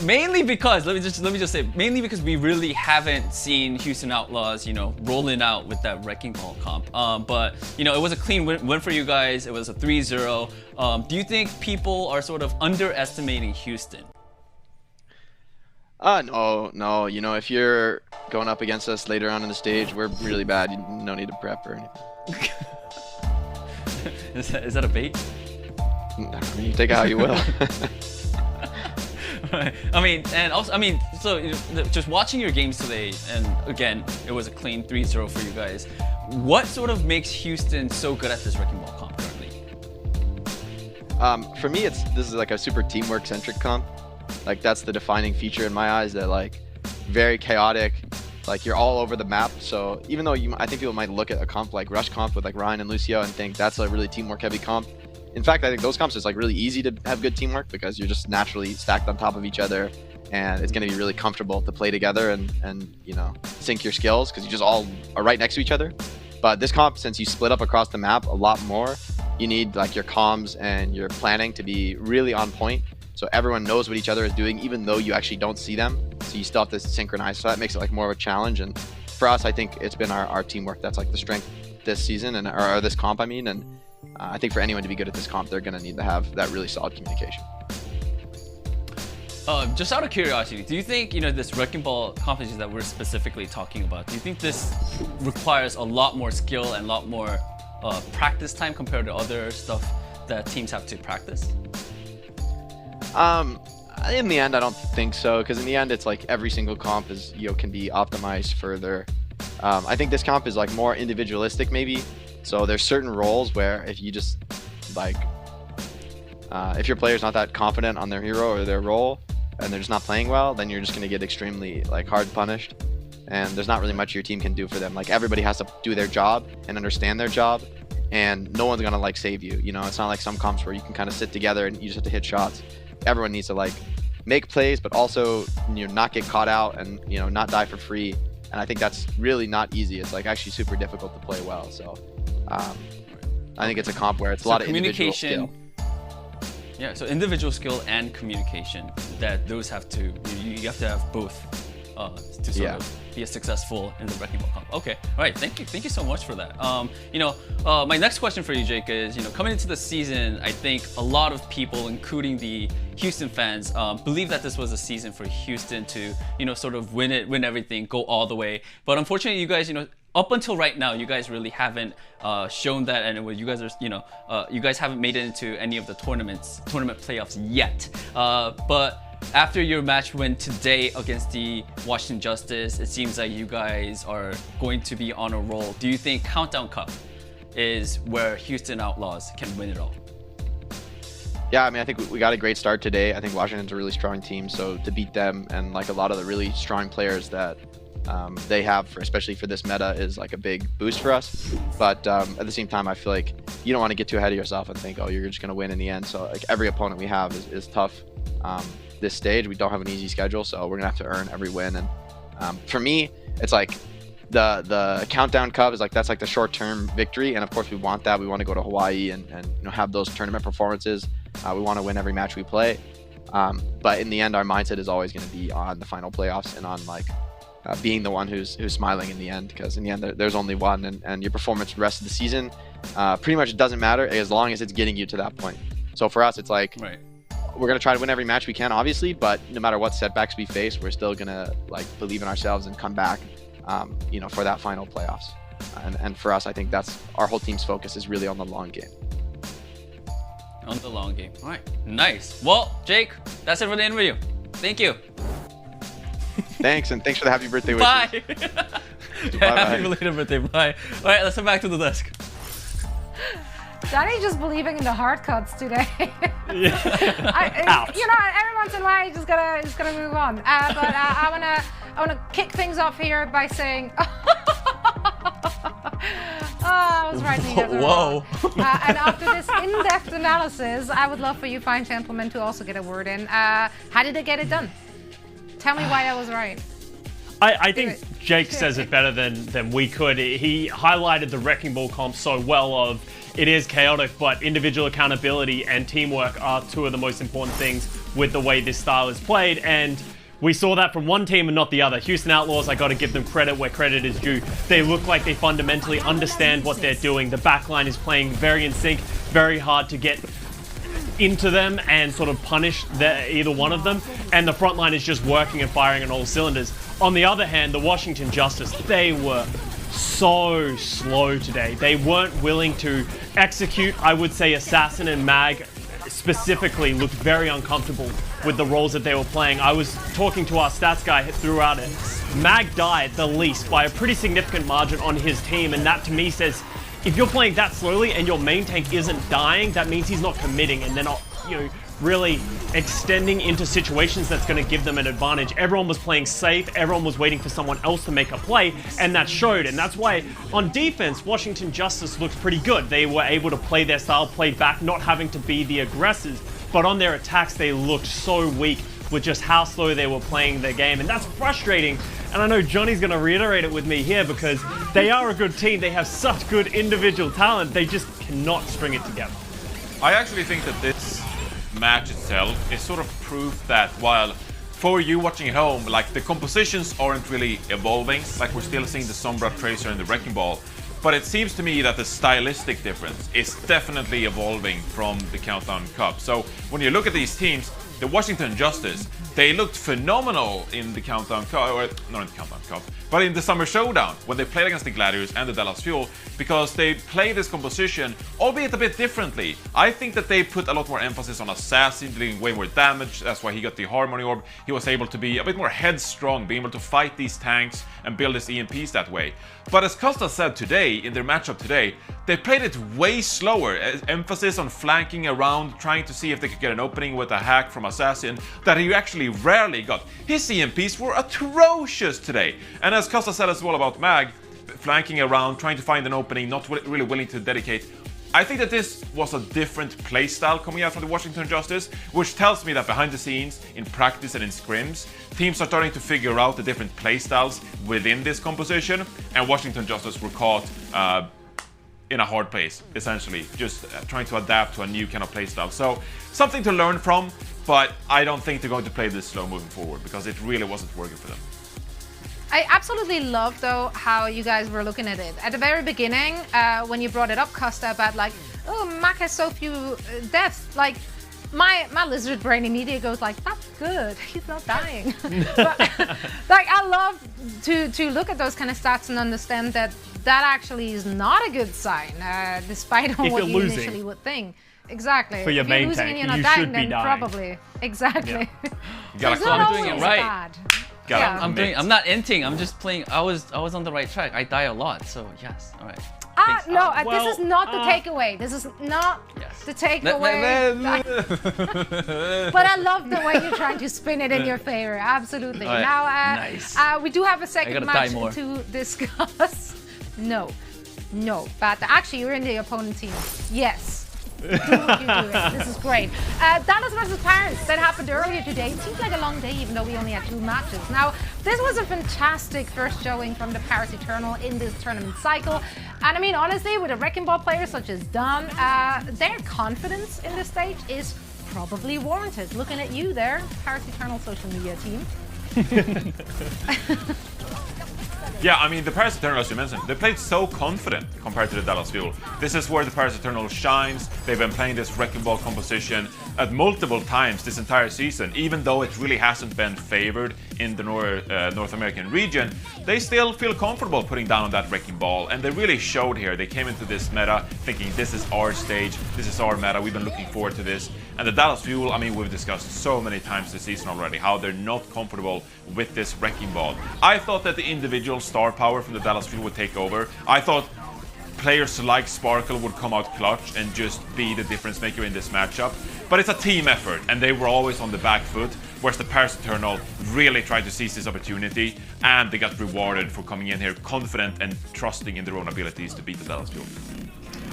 mainly because let me just say, mainly because we really haven't seen Houston Outlaws, you know, rolling out with that wrecking ball comp. But you know, it was a clean win for you guys. It was a 3-0. Do you think people are sort of underestimating Houston? No. You know, if you're going up against us later on in the stage, we're really bad. No need to prep or anything. Is that a bait? I mean, you take it how you will. I mean, and also, I mean, so you know, just watching your games today, and again, it was a clean 3-0 for you guys. What sort of makes Houston so good at this wrecking ball comp currently? For me, this is like a super teamwork centric comp. Like that's the defining feature in my eyes. That like very chaotic. Like you're all over the map. So even though I think people might look at a comp like Rush comp with like Ryan and Lucio and think that's a really teamwork heavy comp. In fact, I think those comps is like really easy to have good teamwork because you're just naturally stacked on top of each other, and it's going to be really comfortable to play together and you know, sync your skills because you just all are right next to each other. But this comp, since you split up across the map a lot more, you need like your comms and your planning to be really on point. So everyone knows what each other is doing, even though you actually don't see them. So you still have to synchronize. So that makes it like more of a challenge. And for us, I think it's been our teamwork that's like the strength this season and or this comp, I mean. And I think for anyone to be good at this comp, they're going to need to have that really solid communication. Just out of curiosity, do you think, you know, this wrecking ball competition that we're specifically talking about, do you think this requires a lot more skill and a lot more practice time compared to other stuff that teams have to practice? In the end, I don't think so, because in the end, it's like every single comp is, you know, can be optimized further. I think this comp is like more individualistic, maybe. So there's certain roles where if you just like, if your player's not that confident on their hero or their role, and they're just not playing well, then you're just gonna get extremely like hard punished, and there's not really much your team can do for them. Like everybody has to do their job and understand their job, and no one's gonna like save you. You know, it's not like some comps where you can kind of sit together and you just have to hit shots. Everyone needs to like make plays, but also, you know, not get caught out and, you know, not die for free. And I think that's really not easy. It's like actually super difficult to play well. So I think it's a comp where it's a lot of individual skill. Yeah, so individual skill and communication, that those have to, you have to have both to sort of be successful in the wrecking ball comp. Okay, all right, thank you so much for that. You know, my next question for you, Jake, is, you know, coming into the season, I think a lot of people, including the Houston fans, believe that this was a season for Houston to, you know, sort of win everything, go all the way. But unfortunately, you guys, you know, up until right now, you guys really haven't shown that, and you guys are, you know, you guys haven't made it into any of the tournament playoffs yet. But after your match win today against the Washington Justice, it seems like you guys are going to be on a roll. Do you think Countdown Cup is where Houston Outlaws can win it all? Yeah, I mean, I think we got a great start today. I think Washington's a really strong team, so to beat them and like a lot of the really strong players that they have, especially for this meta, is like a big boost for us. But at the same time, I feel like you don't want to get too ahead of yourself and think, oh, you're just going to win in the end. So like every opponent we have is tough. This stage, we don't have an easy schedule, so we're going to have to earn every win. And for me, it's like the Countdown Cup is like, that's like the short-term victory. And of course, we want that. We want to go to Hawaii and you know, have those tournament performances. We want to win every match we play. But in the end, our mindset is always going to be on the final playoffs and on like being the one who's smiling in the end, because in the end there's only one, and your performance for the rest of the season pretty much doesn't matter as long as it's getting you to that point. So for us, it's like we're going to try to win every match we can, obviously, but no matter what setbacks we face, we're still going to like believe in ourselves and come back, you know, for that final playoffs. And for us, I think that's our whole team's focus is really on the long game. On the long game. All right, nice. Well, Jake, that's it for the interview. Thank you. Thanks, and thanks for the happy birthday wishes. Bye. Bye-bye. Happy belated birthday. Bye. All right, let's go back to the desk. Johnny just believing in the hard cuts today. Ouch. You know, every once in a while, you just gotta move on. But I wanna kick things off here by saying, I was right. Whoa. And after this in-depth analysis, I would love for you fine gentlemen to also get a word in. How did they get it done? Tell me why I was right. I think Jake says it better than we could. He highlighted the Wrecking Ball comp so well of it is chaotic, but individual accountability and teamwork are two of the most important things with the way this style is played. And we saw that from one team and not the other. Houston Outlaws, I got to give them credit where credit is due. They look like they fundamentally understand what they're doing. The backline is playing very in sync, very hard to get into them and sort of punish either one of them. And the front line is just working and firing on all cylinders. On the other hand, the Washington Justice, they were so slow today. They weren't willing to execute. I would say Assassin and Mag specifically looked very uncomfortable with the roles that they were playing. I was talking to our stats guy throughout it. Mag died the least by a pretty significant margin on his team, and that to me says if you're playing that slowly and your main tank isn't dying, that means he's not committing and they're not, you know, really extending into situations that's going to give them an advantage. Everyone was playing safe, everyone was waiting for someone else to make a play, and that showed. And that's why on defense, Washington Justice looked pretty good. They were able to play their style, play back, not having to be the aggressors. But on their attacks, they looked so weak with just how slow they were playing their game. And that's frustrating. And I know Johnny's going to reiterate it with me here because they are a good team. They have such good individual talent. They just cannot string it together. I actually think that this match itself is sort of proof that while for you watching at home, like the compositions aren't really evolving, like we're still seeing the Sombra, Tracer and the Wrecking Ball, but it seems to me that the stylistic difference is definitely evolving from the Countdown Cup. So when you look at these teams, the Washington Justice, they looked phenomenal in the Countdown Cup, or not in the Countdown Cup, but in the Summer Showdown when they played against the Gladiators and the Dallas Fuel, because they play this composition, albeit a bit differently. I think that they put a lot more emphasis on Assassin, doing way more damage. That's why he got the Harmony Orb. He was able to be a bit more headstrong, being able to fight these tanks and build his EMPs that way. But as Costa said today, in their matchup today, they played it way slower. Emphasis on flanking around, trying to see if they could get an opening with a hack from Assassin that he actually rarely got. His EMPs were atrocious today. And as Costa said as well about Mag, flanking around, trying to find an opening, not really willing to dedicate. I think that this was a different playstyle coming out from the Washington Justice, which tells me that behind the scenes, in practice and in scrims, teams are starting to figure out the different playstyles within this composition, and Washington Justice were caught in a hard place, essentially, just trying to adapt to a new kind of playstyle. So, something to learn from, but I don't think they're going to play this slow moving forward, because it really wasn't working for them. I absolutely love, though, how you guys were looking at it. At the very beginning, when you brought it up, Costa, about like, oh, Mac has so few deaths, like, my lizard brain immediately goes like, that's good, he's not dying. But, like, I love to look at those kind of stats and understand that that actually is not a good sign, despite on what you initially would think. Exactly. For your if main you're losing tank, and you're you not should dying, be then dying. probably. Exactly. Yeah. So it's not doing it always right. bad. Yeah. I'm not inting. I'm just playing. I was on the right track. I die a lot, so yes. All right. No, this is not the takeaway. This is not the takeaway. But I love the way you're trying to spin it in your favor. Absolutely. Right. Now, Nice. we do have a second match more. to discuss. No. But actually, you're in the opponent team. Yes. Do what you're doing. This is great. Dallas versus Paris. That happened earlier today. It seems like a long day, even though we only had 2 matches. Now, this was a fantastic first showing from the Paris Eternal in this tournament cycle. And I mean, honestly, with a Wrecking Ball player such as Don, their confidence in this stage is probably warranted. Looking at you there, Paris Eternal social media team. Yeah, I mean, the Paris Eternal, as you mentioned, they played so confident compared to the Dallas Fuel. This is where the Paris Eternal shines. They've been playing this wrecking ball composition at multiple times this entire season. Even though it really hasn't been favored in the North American region, they still feel comfortable putting down on that wrecking ball. And they really showed here. They came into this meta thinking, this is our stage, this is our meta, we've been looking forward to this. And the Dallas Fuel, I mean, we've discussed so many times this season already how they're not comfortable with this wrecking ball. I thought that the individual star power from the Dallas Fuel would take over. I thought players like Sparkle would come out clutch and just be the difference maker in this matchup. But it's a team effort, and they were always on the back foot, whereas the Paris Eternal really tried to seize this opportunity, and they got rewarded for coming in here confident and trusting in their own abilities to beat the Dallas Fuel.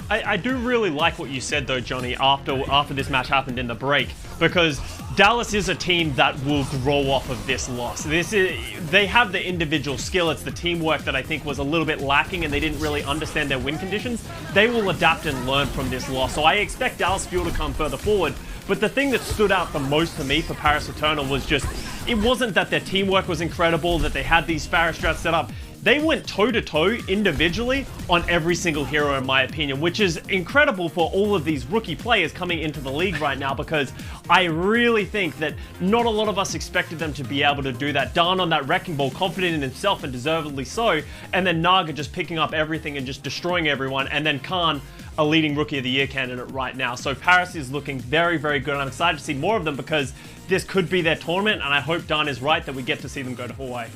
I do really like what you said though, Johnny, after this match happened in the break, because Dallas is a team that will grow off of this loss. They have the individual skill. It's the teamwork that I think was a little bit lacking, and they didn't really understand their win conditions. They will adapt and learn from this loss. So I expect Dallas Fuel to come further forward. But the thing that stood out the most to me for Paris Eternal was just, it wasn't that their teamwork was incredible, that they had these Pharah strats set up. They went toe-to-toe individually on every single hero, in my opinion, which is incredible for all of these rookie players coming into the league right now, because I really think that not a lot of us expected them to be able to do that. Daan on that wrecking ball, confident in himself and deservedly so, and then Naga just picking up everything and just destroying everyone, and then Khan, a leading Rookie of the Year candidate right now. So Paris is looking very, very good, and I'm excited to see more of them because this could be their tournament, and I hope Daan is right that we get to see them go to Hawaii.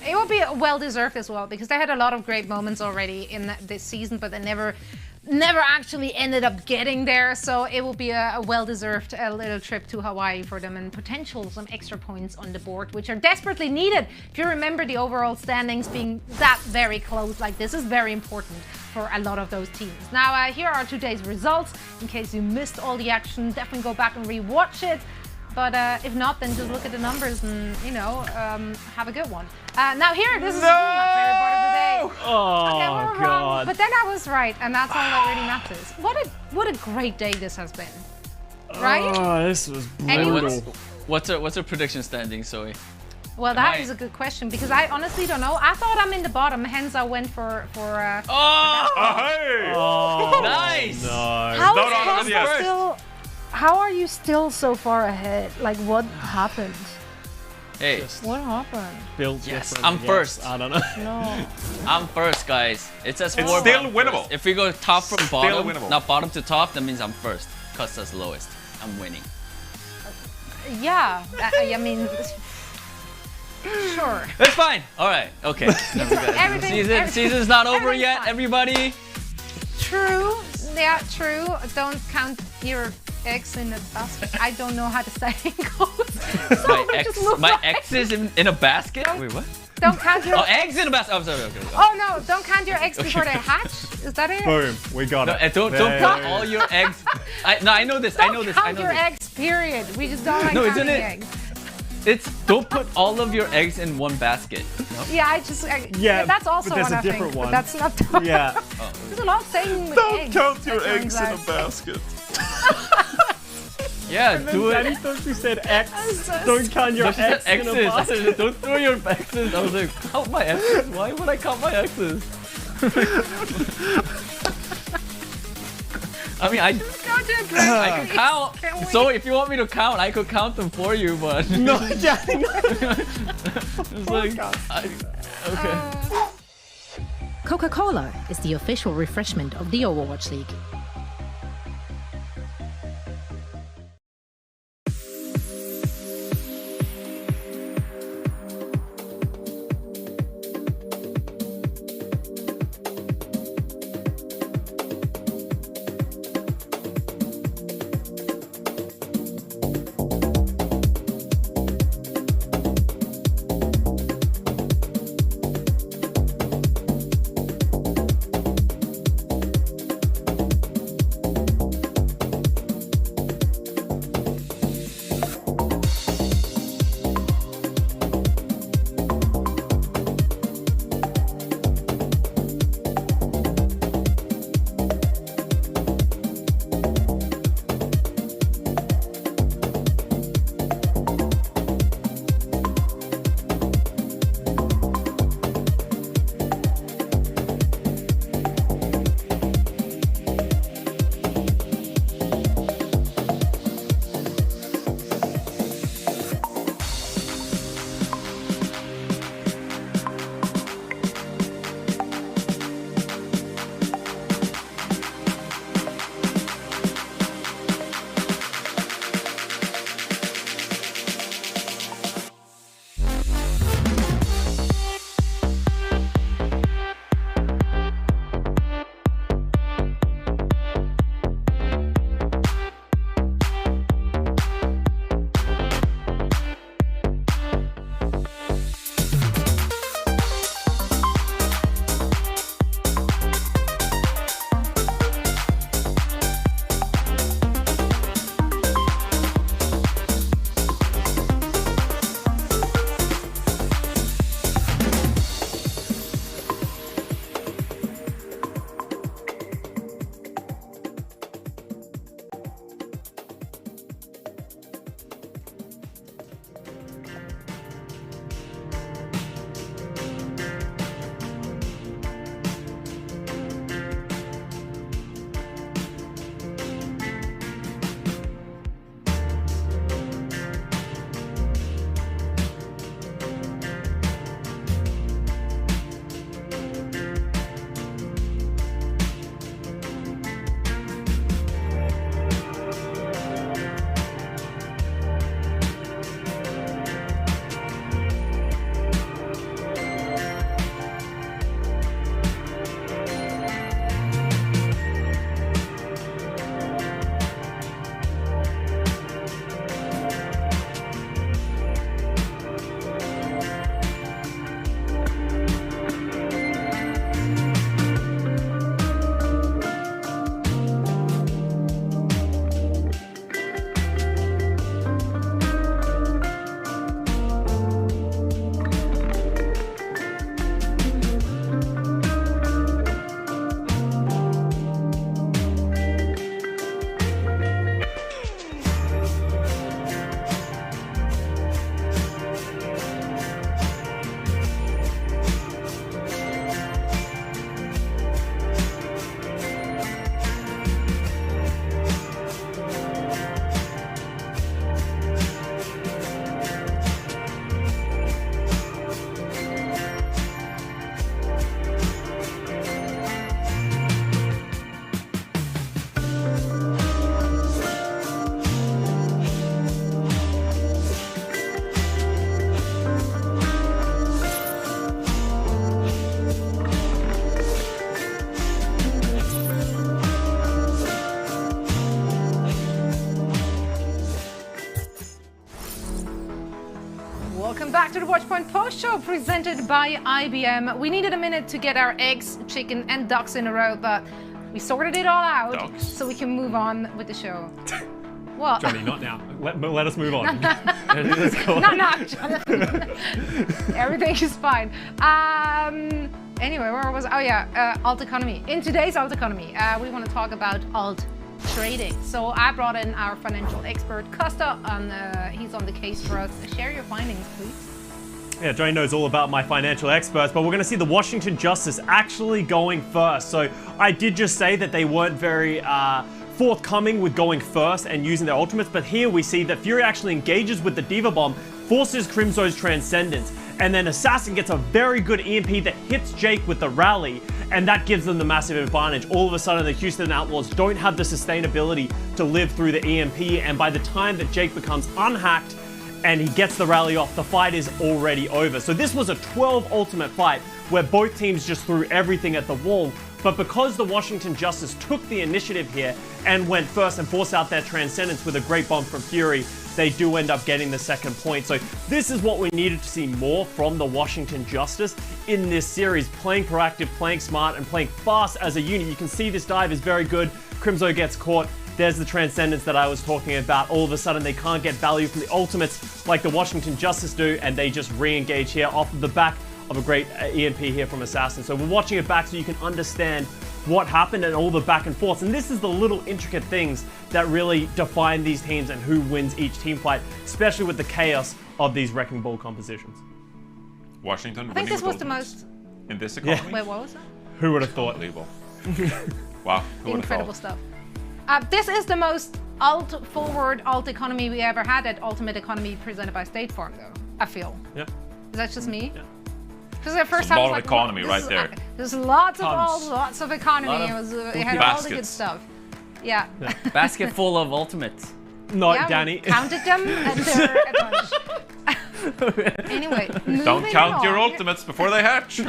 It will be well-deserved as well, because they had a lot of great moments already in this season, but they never actually ended up getting there. So it will be a well-deserved little trip to Hawaii for them, and potential some extra points on the board, which are desperately needed. If you remember the overall standings being that very close, like this is very important for a lot of those teams. Now, here are today's results. In case you missed all the action, definitely go back and rewatch it. But if not, then just look at the numbers and, you know, have a good one. Now here, this is my favorite part of the day. Oh, okay, we're God. wrong, but then I was right, and that's all that really matters. What a great day this has been, right? Oh, this was brutal. What's our prediction standing, Zoe? Well, that is a good question, because I honestly don't know. I thought I'm in the bottom, hence I went for Hey! Oh, nice! No. How are you still so far ahead? Like, what happened? Hey. What happened? Build yes, different, I'm first. I don't know. No. I'm first, guys. It says It's 4. still winnable. First. If we go top from bottom, winnable. not bottom to top, that means I'm first. Cause that's lowest. I'm winning. Yeah, I mean, sure. It's fine. All right. Okay. Season's not over yet, fine. Everybody. True. Yeah, true. Don't count your eggs in a basket. I don't know how to say it goes. So my ex is in a basket? Wait, what? Don't count your eggs in a basket. Oh, sorry. Okay. Oh no, don't count your eggs before they hatch. Is that it? Boom, we got it. Don't put all your eggs. I know this. I know this. Count your eggs, period. We just don't like counting eggs. It's don't put all of your eggs in one basket. No? Yeah, yeah, that's also but one I think, one. But that's not the Yeah. There's a lot saying with Don't eggs. count your eggs in a basket. Yeah, do it. Danny thought you said X. Don't count your X in a basket. Don't throw your X's. I was like, count my X's? Why would I count my X's? I mean, I can count. So if you want me to count, I could count them for you, but no, Danny, no. It's like, okay. Coca-Cola is the official refreshment of the Overwatch League. welcome back to the Watchpoint Post Show presented by IBM. We needed a minute to get our eggs, chicken, and ducks in a row, but we sorted it all out so we can move on with the show. What? Johnny, not now. Let us move on. Not Jonathan. Everything is fine. Anyway, where was? Oh yeah, alt economy. In today's alt economy, we want to talk about alt trading. So I brought in our financial expert Costa, and he's on the case for us. Share your findings, please. Yeah, Johnny knows all about my financial experts, but we're going to see the Washington Justice actually going first. So I did just say that they weren't very forthcoming with going first and using their ultimates, but here we see that Fury actually engages with the Diva Bomb, forces Crimzo's Transcendence, and then Assassin gets a very good EMP that hits Jake with the rally, and that gives them the massive advantage. All of a sudden, the Houston Outlaws don't have the sustainability to live through the EMP, and by the time that Jake becomes unhacked and he gets the rally off, the fight is already over. So this was a 12 ultimate fight where both teams just threw everything at the wall, but because the Washington Justice took the initiative here and went first and forced out their Transcendence with a great bomb from Fury, they do end up getting the second point. So this is what we needed to see more from the Washington Justice in this series. Playing proactive, playing smart, and playing fast as a unit. You can see this dive is very good. Crimzo gets caught. There's the Transcendence that I was talking about. All of a sudden, they can't get value from the ultimates like the Washington Justice do, and they just re-engage here off of the back of a great EMP here from Assassin. So we're watching it back so you can understand what happened and all the back and forths. And this is the little intricate things that really define these teams and who wins each team fight, especially with the chaos of these Wrecking Ball compositions. Washington. I think this was the most. In this economy? Yeah. Wait, what was that? Who would have thought? Unbelievable. Wow. Incredible stuff. This is the most alt-forward alt economy we ever had at Ultimate Economy presented by State Farm, though, I feel. Yeah. Is that just me? Yeah. Because the first a time lot I of was like, economy right there. There's lots of Tons. alt, lots of economy. It had all the good stuff. Yeah. Basket full of ultimates. No, Yeah, we Danny. counted them and they're a bunch. Anyway, Don't moving count your along. ultimates before they hatch.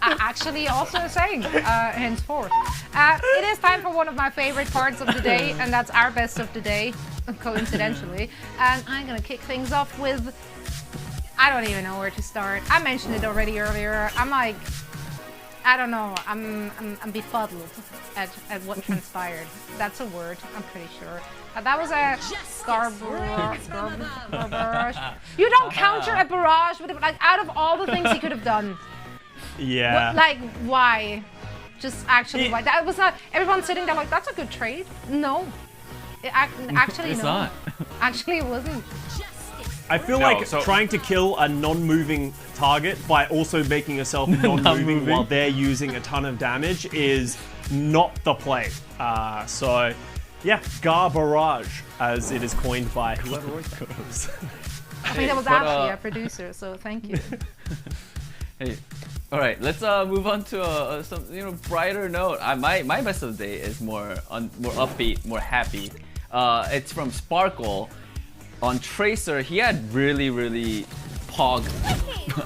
Actually, also a saying, henceforth. It is time for one of my favorite parts of the day, and that's our best of the day, coincidentally. And I'm gonna kick things off with, I don't even know where to start. I mentioned it already earlier. I'm like, I don't know. I'm befuddled at what transpired. That's a word, I'm pretty sure. That was a barrage. You don't counter a barrage with it, like out of all the things he could have done. Yeah. Like, why? Just actually, why? That was not. Everyone's sitting there like, that's a good trade. No. Actually, It's no. not. Actually, it wasn't. I feel No, like so- trying to kill a non-moving target by also making yourself non-moving while they're using a ton of damage is not the play. So, yeah, Garbarrage, as it is coined by whoever wrote that. I think that was actually a producer, so thank you. Hey, all right, let's move on to some brighter note. My best of the day is more upbeat, more happy. It's from Sparkle. On Tracer, he had really pog.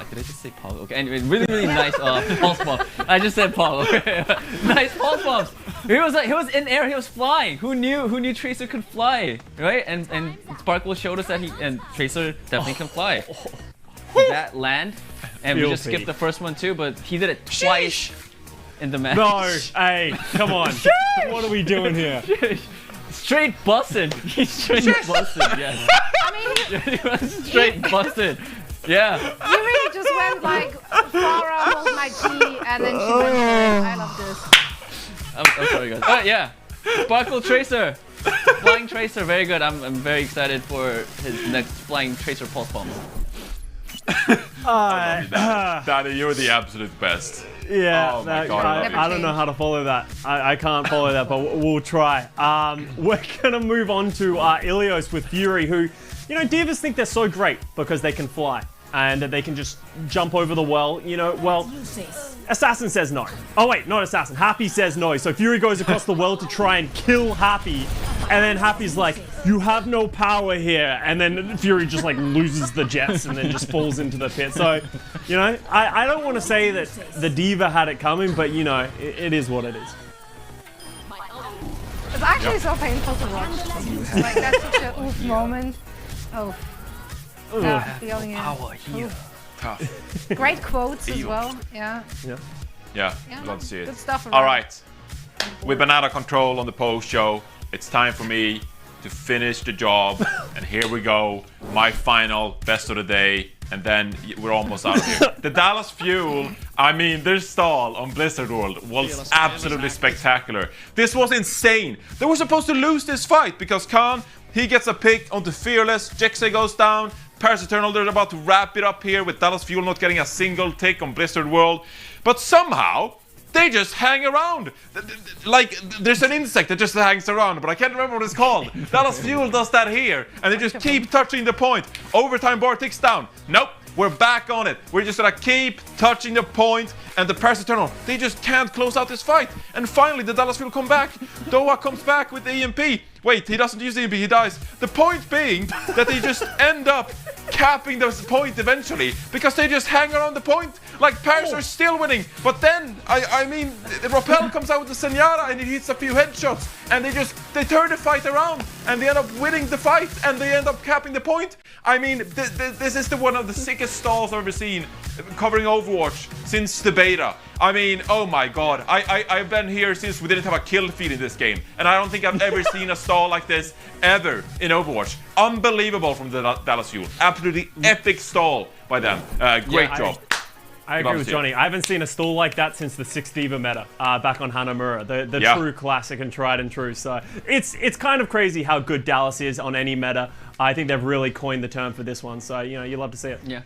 Did I just say pog? Okay, anyway, really nice pulse bomb. I just said pog. Okay. Nice pulse bombs. He was in air. He was flying. Who knew Tracer could fly, right? And Sparkle showed us that Tracer definitely can fly. That land, and we just skipped the first one too, but he did it twice in the match. No, hey, come on. What are we doing here? Straight busted. He's straight busted, yes. I mean, He was straight busted. Yeah. you really just went like, Farah hold my tea, and then she went for it. I love this. I'm sorry, guys. But yeah, Sparkle Tracer. Flying Tracer, very good. I'm very excited for his next Flying Tracer pulse bomb. Danny, you're the absolute best. Yeah, Oh my God, I don't know how to follow that. I can't follow that, but we'll try. We're gonna move on to Ilios with Fury, who, divas think they're so great because they can fly and that they can just jump over the well. Well, Assassin says no. Oh wait, not Assassin. Happy says no. So Fury goes across the well to try and kill Happy, and then Happy's like, "You have no power here," and then Fury just like loses the jets and then just falls into the pit. So, I don't want to say that the diva had it coming, but it is what it is. It's actually so painful to watch. Like, that's such an oof moment. Oh. Ugh. That feeling, yeah. Power here. Tough. Great quotes as Evil. well. Yeah. Yeah, Yeah, love to see it. good stuff All around. right, we've been out of control on the post show. It's time for me to finish the job, and here we go. My final best of the day, and then we're almost out of here. The Dallas Fuel, I mean, their stall on Blizzard World was absolutely spectacular. This was insane. They were supposed to lose this fight because Khan, he gets a pick onto Fearless, Jexay goes down, Paris Eternal, they're about to wrap it up here with Dallas Fuel not getting a single tick on Blizzard World. But somehow, they just hang around. Like, there's an insect that just hangs around, but I can't remember what it's called. Dallas Fuel does that here, and they just keep touching the point. Overtime bar ticks down. Nope, we're back on it. We're just gonna keep touching the point, and the Paris Eternal, they just can't close out this fight. And finally, the Dallas Fuel come back. Doha comes back with the EMP. Wait, he doesn't use the EMP, he dies. The point being that they just end up capping the point eventually because they just hang around the point. Like, Paris are still winning, but then I mean Rappel comes out with the Senyara and he hits a few headshots, and they turn the fight around and they end up winning the fight and they end up capping the point. I mean, this is one of the sickest stalls I've ever seen covering Overwatch since the beta. I mean, oh my god, I've been here since we didn't have a kill feed in this game, and I don't think I've ever seen a stall like this ever in Overwatch. Unbelievable from the Dallas Fuel. Absolutely epic stall by them. Great job. I agree with Johnny. I haven't seen a stall like that since the 6th Diva meta back on Hanamura, the true classic and tried and true. So it's kind of crazy how good Dallas is on any meta. I think they've really coined the term for this one. So, you love to see it. Yeah.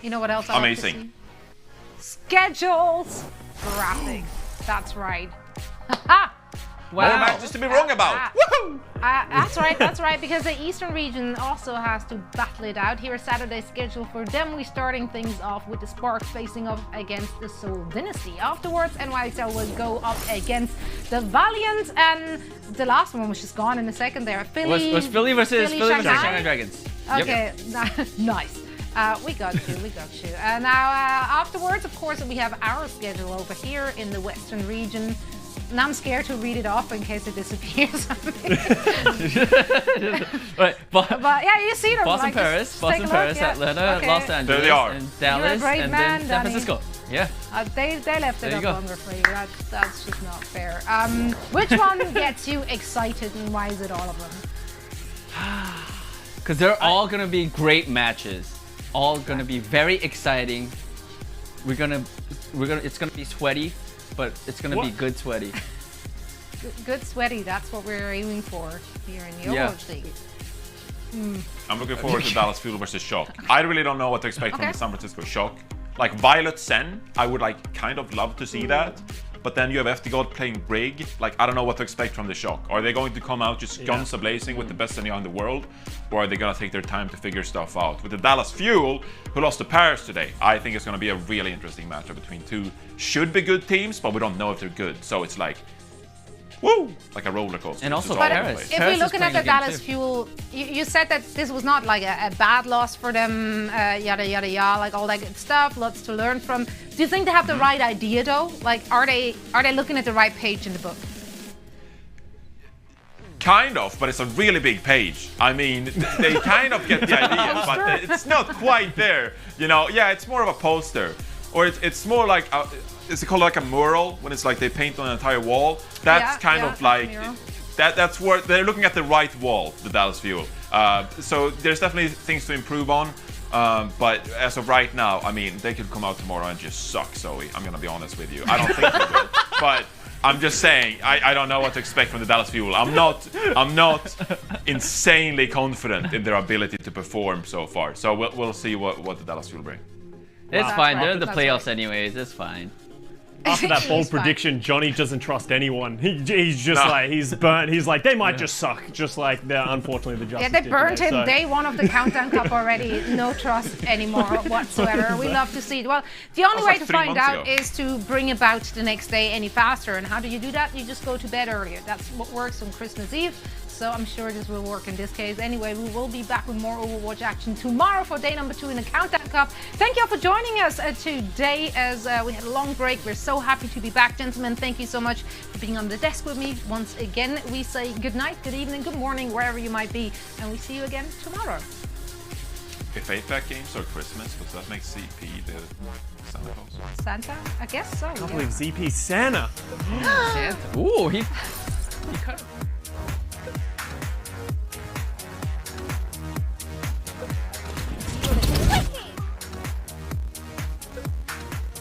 You know what else I Amazing. like to see? Schedules! Graphics. That's right. Ha! More matches to be wrong about. Woohoo! That's right, because the Eastern region also has to battle it out. Here's Saturday's schedule for them. We're starting things off with the Spark facing off against the Seoul Dynasty. Afterwards, NYXL will go up against the Valiant, and the last one was just gone in a second there. Philly Was Philly versus Shanghai Dragons. Okay, nice. We got you. Now, afterwards, of course, we have our schedule over here in the Western region. And I'm scared to read it off in case it disappears. Right, but yeah, you see them. Boston, Paris, Atlanta, Los Angeles, there they are. and Dallas, and then San Francisco. Yeah. They left it up longer for you. That's just not fair. Which one gets you excited, and why is it all of them? Because they're all gonna be great matches. All gonna be very exciting. It's gonna be sweaty, but it's gonna be good sweaty. Good sweaty. That's what we're aiming for here in the Overwatch League. I'm looking forward to Dallas Fuel versus Shock. I really don't know what to expect from the San Francisco Shock. Like Violet Sen, I would kind of love to see that. But then you have FTGod playing Brig. Like, I don't know what to expect from the Shock. Are they going to come out just guns a-blazing with the best Senya in the world? Or are they going to take their time to figure stuff out? With the Dallas Fuel, who lost to Paris today, I think it's going to be a really interesting matchup between two should be good teams, but we don't know if they're good. So it's like, woo! Like a roller coaster. And also Paris. If we're looking at the Dallas Fuel, you said that this was not like a bad loss for them, yada yada yada, like all that good stuff, lots to learn from. Do you think they have the right idea though? Like, are they looking at the right page in the book? Kind of, but it's a really big page. I mean, they kind of get the idea, but it's not quite there. Yeah, it's more of a poster. Or it's more like, is it called like a mural? When it's like they paint on an entire wall? That's kind of like, that's where they're looking at the right wall, the Dallas Fuel. So there's definitely things to improve on. But as of right now, I mean, they could come out tomorrow and just suck, Zoe. I'm gonna be honest with you. I don't think they will. But I'm just saying, I don't know what to expect from the Dallas Fuel. I'm not insanely confident in their ability to perform so far. So we'll see what the Dallas Fuel bring. It's fine. They're in the playoffs anyways. It's fine. After that bold prediction, Johnny doesn't trust anyone. He's just like, he's burnt. He's like, they might just suck, just like they're unfortunately the Justice. Yeah, they burnt him day one of the Countdown Cup already. No trust anymore whatsoever. We love to see it. Well, the only way to find out is to bring about the next day any faster. And how do you do that? You just go to bed earlier. That's what works on Christmas Eve. So I'm sure this will work in this case. Anyway, we will be back with more Overwatch action tomorrow for day number 2 in the Countdown Countdown Cup. Thank you all for joining us today as we had a long break. We're so happy to be back. Gentlemen, thank you so much for being on the desk with me. Once again, we say good night, good evening, good morning, wherever you might be. And we see you again tomorrow. If 8-pack games or Christmas, does that make CP the Santa Claus? Santa? I guess so. I can't believe ZP Santa. Santa. Ooh, he cut.